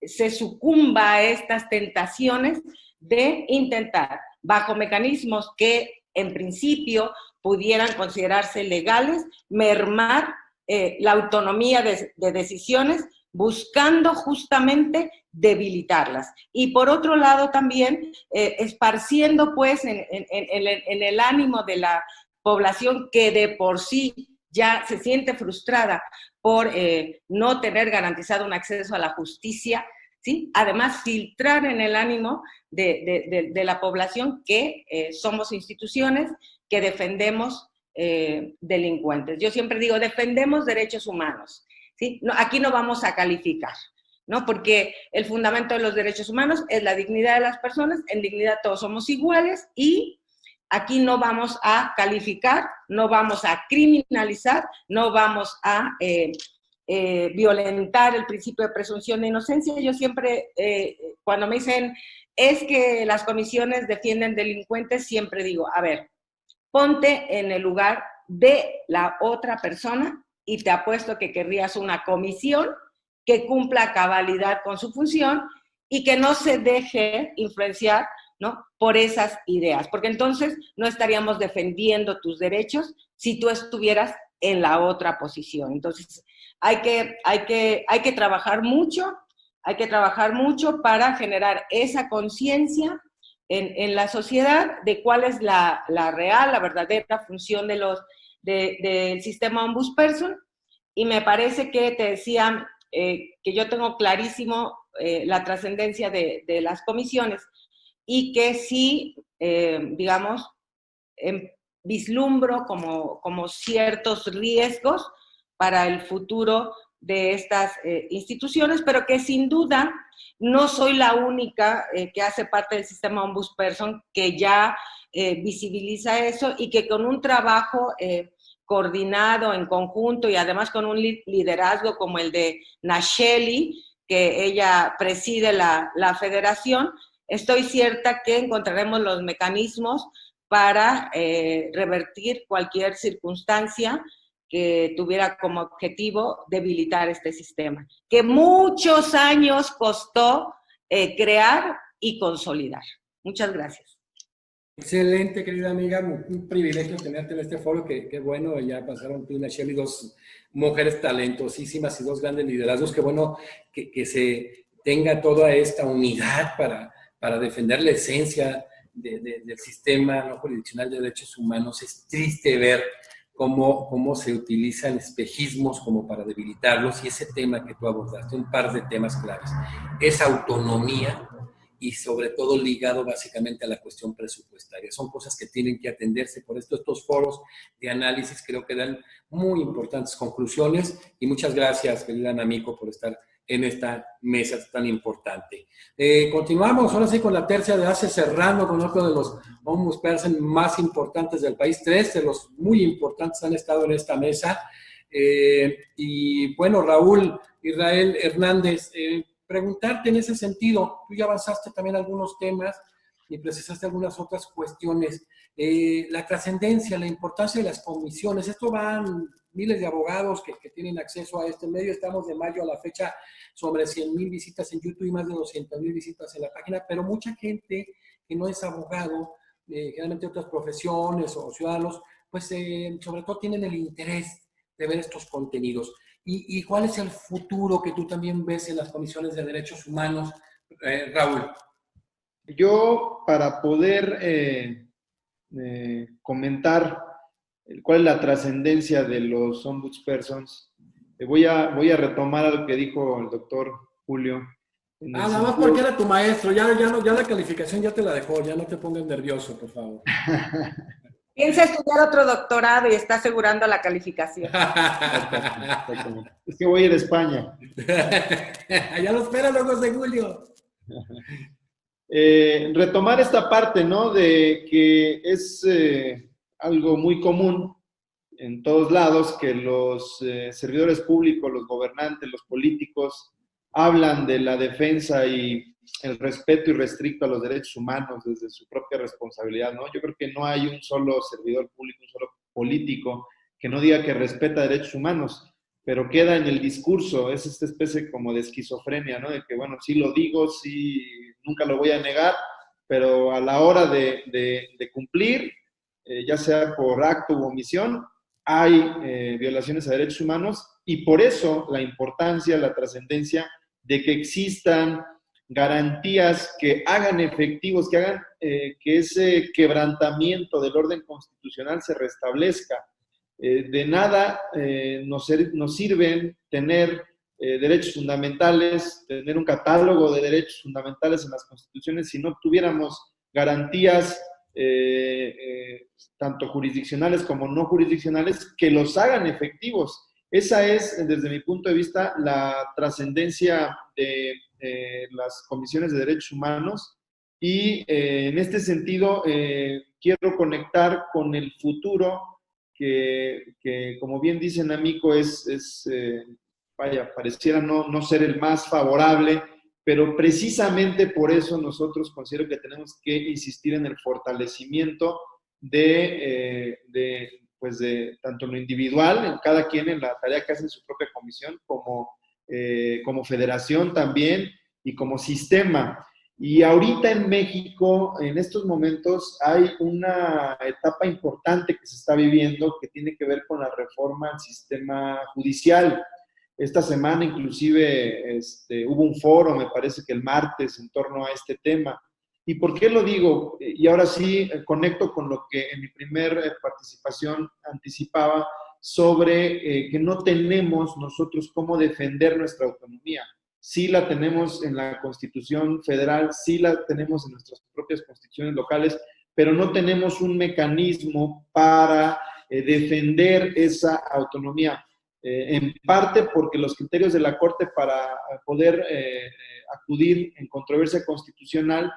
se sucumba a estas tentaciones de intentar, bajo mecanismos que en principio pudieran considerarse legales, mermar la autonomía de decisiones, buscando justamente debilitarlas. Y por otro lado también esparciendo pues en el ánimo de la población que de por sí ya se siente frustrada por no tener garantizado un acceso a la justicia, ¿sí? Además, filtrar en el ánimo de la población que somos instituciones que defendemos delincuentes. Yo siempre digo, defendemos derechos humanos, ¿sí? No, aquí no vamos a calificar, ¿no? Porque el fundamento de los derechos humanos es la dignidad de las personas, en dignidad todos somos iguales y aquí no vamos a calificar, no vamos a criminalizar, no vamos a violentar el principio de presunción de inocencia. Yo siempre, cuando me dicen, es que las comisiones defienden delincuentes, siempre digo, a ver, ponte en el lugar de la otra persona y te apuesto que querrías una comisión que cumpla a cabalidad con su función y que no se deje influenciar, ¿no?, por esas ideas, porque entonces no estaríamos defendiendo tus derechos si tú estuvieras en la otra posición. Entonces, hay que trabajar mucho, para generar esa conciencia en la sociedad de cuál es la real, la verdadera función del sistema ombudsperson. Y me parece que te decía que yo tengo clarísimo la trascendencia de las comisiones y que sí, digamos, vislumbro como ciertos riesgos para el futuro de estas instituciones, pero que sin duda no soy la única que hace parte del sistema ombudsperson que ya visibiliza eso y que con un trabajo coordinado en conjunto y además con un liderazgo como el de Nacheli, que ella preside la federación, estoy cierta que encontraremos los mecanismos para revertir cualquier circunstancia que tuviera como objetivo debilitar este sistema, que muchos años costó crear y consolidar. Muchas gracias. Excelente, querida amiga, un privilegio tenerte en este foro, que bueno, ya pasaron tú y Nacheli, dos mujeres talentosísimas y dos grandes liderazgos, que bueno que se tenga toda esta unidad para defender la esencia del sistema no jurisdiccional de derechos humanos. Es triste ver cómo se utilizan espejismos como para debilitarlos, y ese tema que tú abordaste, un par de temas claves, esa autonomía y sobre todo ligado básicamente a la cuestión presupuestaria. Son cosas que tienen que atenderse, por esto estos foros de análisis creo que dan muy importantes conclusiones, y muchas gracias, querida Namiko, por estar en esta mesa tan importante. Continuamos ahora sí con la tercia de ACE, cerrando con otro de los ombudsperson más importantes del país. 3 de los muy importantes han estado en esta mesa. Y bueno, Raúl Israel Hernández, preguntarte en ese sentido, tú ya avanzaste también algunos temas y precisaste algunas otras cuestiones. La trascendencia, la importancia de las comisiones, esto van miles de abogados que tienen acceso a este medio. Estamos de mayo a la fecha sobre 100,000 visitas en YouTube y más de 200,000 visitas en la página, pero mucha gente que no es abogado, generalmente otras profesiones o ciudadanos, pues sobre todo tienen el interés de ver estos contenidos. ¿Y cuál es el futuro que tú también ves en las comisiones de derechos humanos, Raúl? Yo, para poder comentar cuál es la trascendencia de los ombudspersons, voy a retomar algo que dijo el doctor Julio. Nada más porque era tu maestro, ya la calificación ya te la dejó, ya no te pongas nervioso, por favor. Piensa estudiar otro doctorado y está asegurando la calificación. Exactamente. Es que voy a ir a España. Allá lo espero los 2 de julio. Retomar esta parte, ¿no? De que es algo muy común en todos lados que los servidores públicos, los gobernantes, los políticos hablan de la defensa y el respeto irrestricto a los derechos humanos desde su propia responsabilidad, ¿no? Yo creo que no hay un solo servidor público, un solo político que no diga que respeta derechos humanos, pero queda en el discurso, es esta especie como de esquizofrenia, ¿no? De que, bueno, sí lo digo, sí, nunca lo voy a negar, pero a la hora de cumplir, ya sea por acto u omisión, hay violaciones a derechos humanos y por eso la importancia, la trascendencia de que existan garantías que hagan efectivos, que hagan que ese quebrantamiento del orden constitucional se restablezca. De nada nos sirven tener derechos fundamentales, tener un catálogo de derechos fundamentales en las constituciones si no tuviéramos garantías tanto jurisdiccionales como no jurisdiccionales que los hagan efectivos. Esa es, desde mi punto de vista, la trascendencia de las comisiones de derechos humanos y en este sentido quiero conectar con el futuro que como bien dice Namiko, vaya, pareciera no ser el más favorable, pero precisamente por eso nosotros considero que tenemos que insistir en el fortalecimiento de tanto lo individual, en cada quien en la tarea que hace en su propia comisión, como federación también y como sistema. Y ahorita en México, en estos momentos, hay una etapa importante que se está viviendo que tiene que ver con la reforma al sistema judicial. Esta semana inclusive hubo un foro, me parece que el martes, en torno a este tema. ¿Y por qué lo digo? Y ahora sí conecto con lo que en mi primer participación anticipaba sobre que no tenemos nosotros cómo defender nuestra autonomía. Sí la tenemos en la Constitución Federal, sí la tenemos en nuestras propias constituciones locales, pero no tenemos un mecanismo para defender esa autonomía. En parte porque los criterios de la Corte para poder acudir en controversia constitucional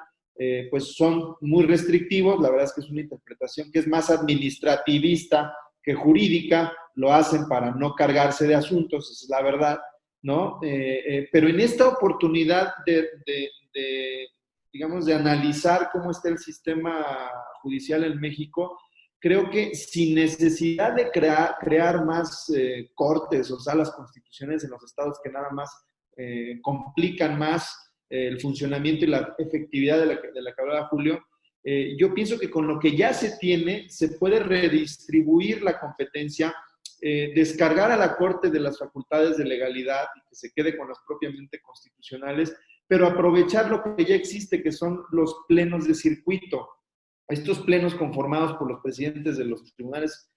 pues son muy restrictivos. La verdad es que es una interpretación que es más administrativista que jurídica, lo hacen para no cargarse de asuntos, esa es la verdad, ¿no? Pero en esta oportunidad digamos, de analizar cómo está el sistema judicial en México, creo que sin necesidad de crear más cortes o salas constitucionales en los estados que nada más complican más el funcionamiento y la efectividad de la que hablaba Julio, yo pienso que con lo que ya se tiene se puede redistribuir la competencia, descargar a la Corte de las facultades de legalidad y que se quede con las propiamente constitucionales, pero aprovechar lo que ya existe, que son los plenos de circuito. Estos plenos conformados por los presidentes de los tribunales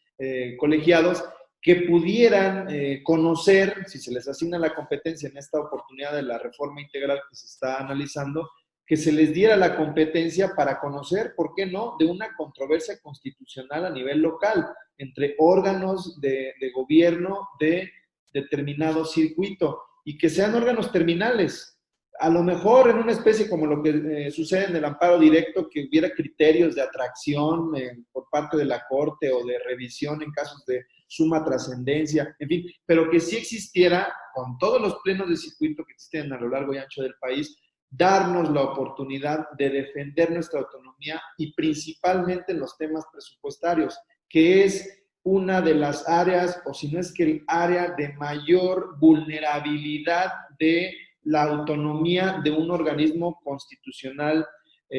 colegiados, que pudieran conocer, si se les asigna la competencia en esta oportunidad de la reforma integral que se está analizando, que se les diera la competencia para conocer, ¿por qué no?, de una controversia constitucional a nivel local, entre órganos de gobierno de determinado circuito, y que sean órganos terminales. A lo mejor en una especie como lo que sucede en el amparo directo, que hubiera criterios de atracción por parte de la Corte o de revisión en casos de suma trascendencia, en fin, pero que sí existiera, con todos los plenos de circuito que existen a lo largo y ancho del país, darnos la oportunidad de defender nuestra autonomía y principalmente en los temas presupuestarios, que es una de las áreas, o si no es que el área de mayor vulnerabilidad de la autonomía de un organismo constitucional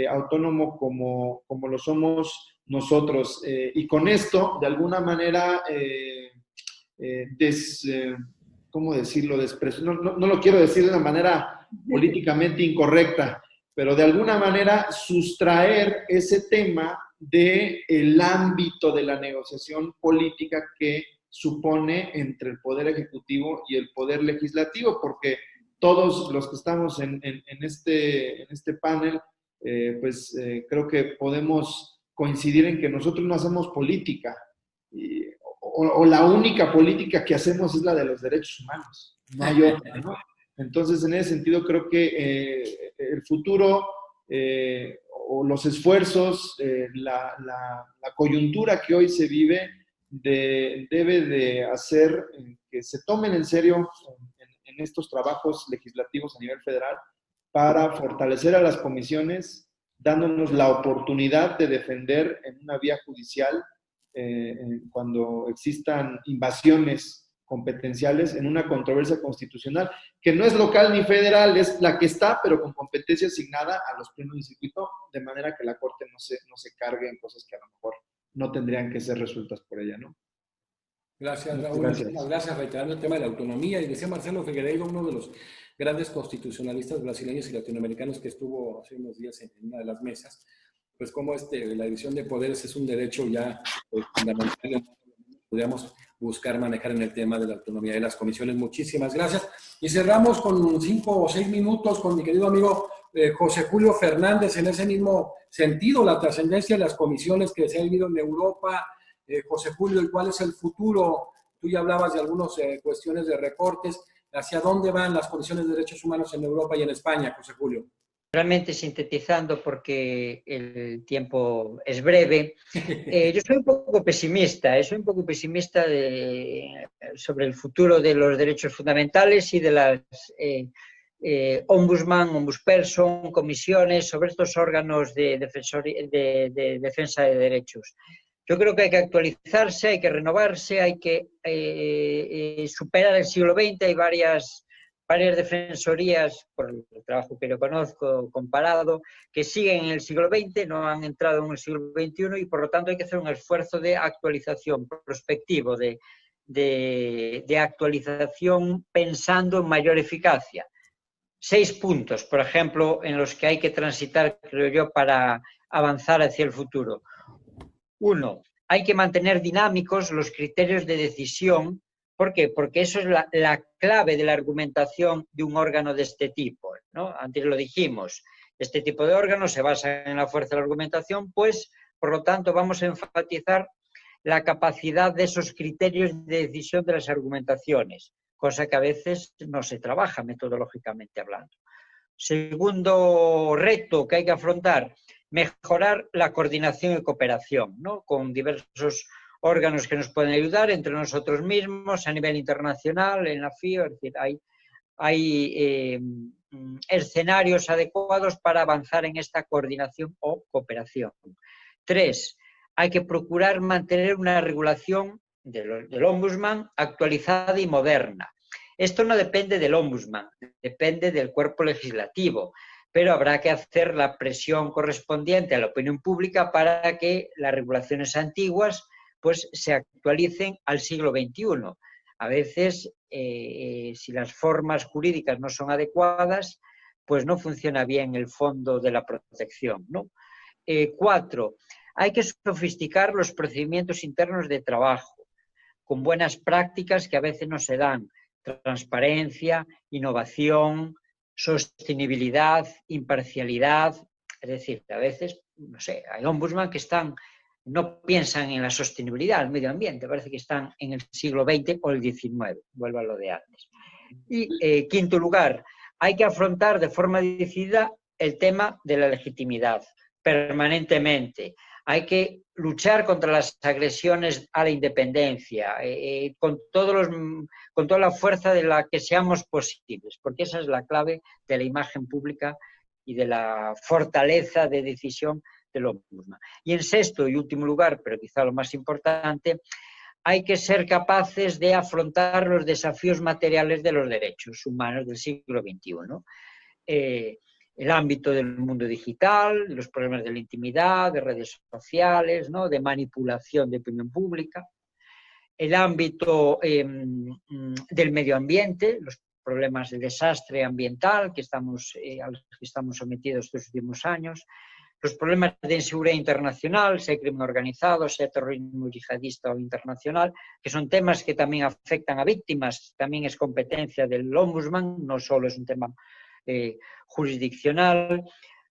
autónomo como lo somos nosotros. Y con esto, de alguna manera, ¿cómo decirlo? No lo quiero decir de una manera políticamente incorrecta, pero de alguna manera sustraer ese tema del ámbito de la negociación política que supone entre el Poder Ejecutivo y el Poder Legislativo, porque todos los que estamos en este panel, creo que podemos coincidir en que nosotros no hacemos política, o la única política que hacemos es la de los derechos humanos, no hay otra, ¿no? Entonces, en ese sentido, creo que el futuro o los esfuerzos, la coyuntura que hoy se vive, debe de hacer que se tomen en serio en estos trabajos legislativos a nivel federal para fortalecer a las comisiones, dándonos la oportunidad de defender en una vía judicial cuando existan invasiones competenciales en una controversia constitucional, que no es local ni federal, es la que está, pero con competencia asignada a los plenos de circuito, de manera que la Corte no se cargue en cosas que a lo mejor no tendrían que ser resueltas por ella, ¿no? Gracias, Raúl. Gracias. Gracias, reiterando el tema de la autonomía. Y decía Marcelo Figueiredo, uno de los grandes constitucionalistas brasileños y latinoamericanos que estuvo hace unos días en una de las mesas, pues como la división de poderes es un derecho ya fundamental, podríamos buscar manejar en el tema de la autonomía de las comisiones. Muchísimas gracias. Y cerramos con 5 o 6 minutos con mi querido amigo José Julio Fernández, en ese mismo sentido, la trascendencia de las comisiones que se ha vivido en Europa. José Julio, ¿y cuál es el futuro? Tú ya hablabas de algunas cuestiones de recortes. ¿Hacia dónde van las comisiones de derechos humanos en Europa y en España, José Julio? Realmente sintetizando, porque el tiempo es breve, yo soy un poco pesimista, sobre el futuro de los derechos fundamentales y de las ombudsman, ombudsperson, comisiones, sobre estos órganos de defensa de derechos. Yo creo que hay que actualizarse, hay que renovarse, hay que superar el siglo XX. Hay varias defensorías, por el trabajo que yo conozco comparado, que siguen en el siglo XX, no han entrado en el siglo XXI, y por lo tanto hay que hacer un esfuerzo de actualización prospectivo, de actualización pensando en mayor eficacia. 6 puntos, por ejemplo, en los que hay que transitar, creo yo, para avanzar hacia el futuro. 1. Hay que mantener dinámicos los criterios de decisión. ¿Por qué? Porque eso es la clave de la argumentación de un órgano de este tipo, ¿no? Antes lo dijimos, este tipo de órganos se basa en la fuerza de la argumentación, pues, por lo tanto, vamos a enfatizar la capacidad de esos criterios de decisión de las argumentaciones, cosa que a veces no se trabaja metodológicamente hablando. Segundo reto que hay que afrontar, mejorar la coordinación y cooperación, ¿no? Con diversos órganos que nos pueden ayudar entre nosotros mismos, a nivel internacional, en la FIO, es decir, hay escenarios adecuados para avanzar en esta coordinación o cooperación. 3. Hay que procurar mantener una regulación del ombudsman actualizada y moderna. Esto no depende del ombudsman, depende del cuerpo legislativo, pero habrá que hacer la presión correspondiente a la opinión pública para que las regulaciones antiguas pues se actualicen al siglo XXI. A veces, si las formas jurídicas no son adecuadas, pues no funciona bien el fondo de la protección, ¿no? 4. Hay que sofisticar los procedimientos internos de trabajo, con buenas prácticas que a veces no se dan. Transparencia, innovación, sostenibilidad, imparcialidad. Es decir, a veces, no sé, hay ombudsman que no piensan en la sostenibilidad, el medio ambiente, parece que están en el siglo XX o el XIX, vuelvo a lo de antes. Y quinto lugar, hay que afrontar de forma decidida el tema de la legitimidad, permanentemente. Hay que luchar contra las agresiones a la independencia, con toda la fuerza de la que seamos posibles, porque esa es la clave de la imagen pública y de la fortaleza de decisión del ombudsman. Y en sexto y último lugar, pero quizá lo más importante, hay que ser capaces de afrontar los desafíos materiales de los derechos humanos del siglo XXI, ¿no? El ámbito del mundo digital, los problemas de la intimidad, de redes sociales, ¿no? De manipulación de opinión pública, el ámbito del medio ambiente, los problemas de desastre ambiental a los que estamos sometidos estos últimos años, los problemas de inseguridad internacional, sea crimen organizado, sea terrorismo yihadista o internacional, que son temas que también afectan a víctimas, también es competencia del ombudsman, no solo es un tema jurisdiccional,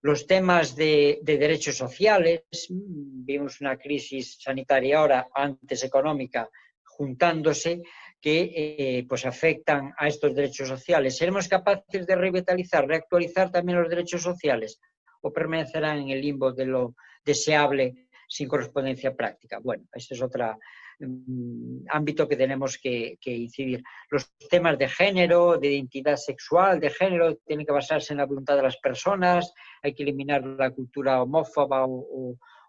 Los temas de derechos sociales, vimos una crisis sanitaria ahora, antes económica, juntándose, que pues afectan a estos derechos sociales. ¿Seremos capaces de revitalizar, reactualizar también los derechos sociales? ¿O permanecerán en el limbo de lo deseable sin correspondencia práctica? Bueno, este es otro ámbito que tenemos que incidir. Los temas de género, de identidad sexual, de género, tienen que basarse en la voluntad de las personas, hay que eliminar la cultura homófoba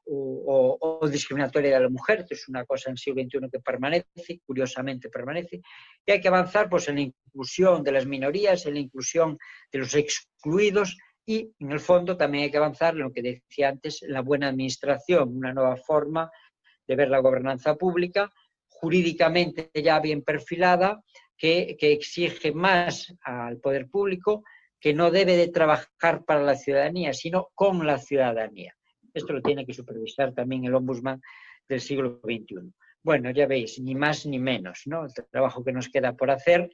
o discriminatoria de la mujer. Esto es una cosa en el siglo XXI que permanece, curiosamente permanece, y hay que avanzar pues, en la inclusión de las minorías, en la inclusión de los excluidos, y en el fondo también hay que avanzar en lo que decía antes, en la buena administración, una nueva forma de ver la gobernanza pública, jurídicamente ya bien perfilada, que exige más al poder público, que no debe de trabajar para la ciudadanía, sino con la ciudadanía. Esto lo tiene que supervisar también el Ombudsman del siglo XXI. Bueno, ya veis, ni más ni menos, ¿no? El trabajo que nos queda por hacer.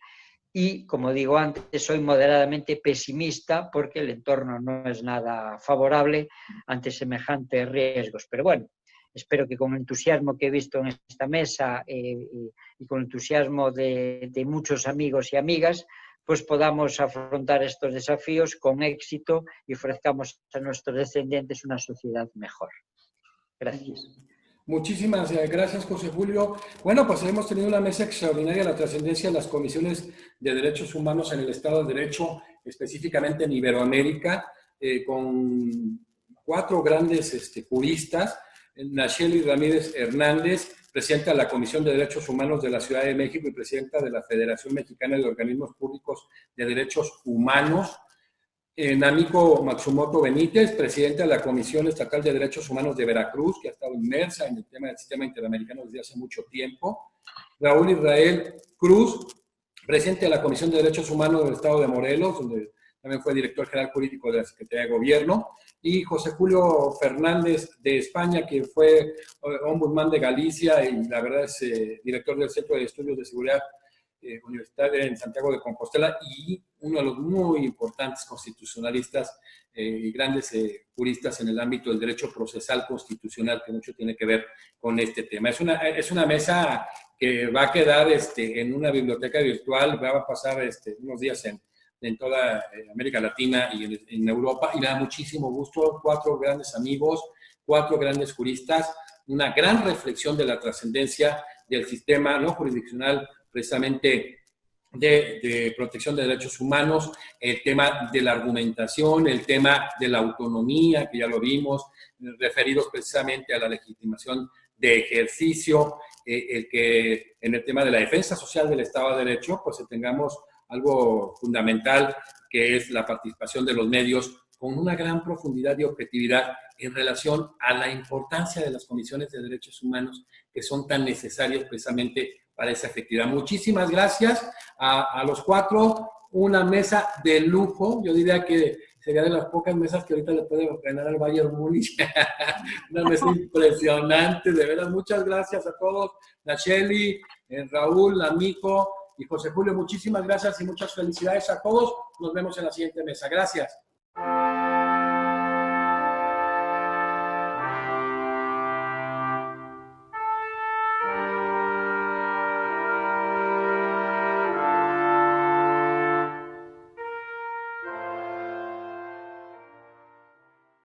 Y, como digo antes, soy moderadamente pesimista porque el entorno no es nada favorable ante semejantes riesgos. Pero bueno, espero que con el entusiasmo que he visto en esta mesa y con el entusiasmo de muchos amigos y amigas, pues podamos afrontar estos desafíos con éxito y ofrezcamos a nuestros descendientes una sociedad mejor. Gracias. Muchísimas gracias, José Julio. Bueno, pues hemos tenido una mesa extraordinaria, la trascendencia de las comisiones de derechos humanos en el Estado de Derecho, específicamente en Iberoamérica, con 4 grandes juristas, Nacheli Ramírez Hernández, presidenta de la Comisión de Derechos Humanos de la Ciudad de México y presidenta de la Federación Mexicana de Organismos Públicos de Derechos Humanos, Namiko Matsumoto Benítez, presidenta de la Comisión Estatal de Derechos Humanos de Veracruz, que ha estado inmersa en el tema del sistema interamericano desde hace mucho tiempo, Raúl Israel Cruz, presidente de la Comisión de Derechos Humanos del Estado de Morelos, donde también fue director general jurídico de la Secretaría de Gobierno, y José Julio Fernández de España, que fue ombudsman de Galicia y la verdad es director del Centro de Estudios de Seguridad Universitaria en Santiago de Compostela y uno de los muy importantes constitucionalistas y grandes juristas en el ámbito del derecho procesal constitucional, que mucho tiene que ver con este tema. Es una mesa que va a quedar en una biblioteca virtual, va a pasar unos días en toda América Latina y en Europa, y me da muchísimo gusto, 4 grandes amigos, 4 grandes juristas, una gran reflexión de la trascendencia del sistema no jurisdiccional precisamente de protección de derechos humanos, el tema de la argumentación, el tema de la autonomía, que ya lo vimos, referidos precisamente a la legitimación de ejercicio, el que en el tema de la defensa social del Estado de Derecho, pues tengamos algo fundamental, que es la participación de los medios con una gran profundidad y objetividad en relación a la importancia de las comisiones de derechos humanos que son tan necesarias precisamente para esa efectividad. Muchísimas gracias a los 4, una mesa de lujo, yo diría que sería de las pocas mesas que ahorita le puede ganar al Bayern Múnich, una mesa impresionante, de verdad, muchas gracias a todos, Nacheli, Raúl, Namiko y José Julio, muchísimas gracias y muchas felicidades a todos, nos vemos en la siguiente mesa, gracias.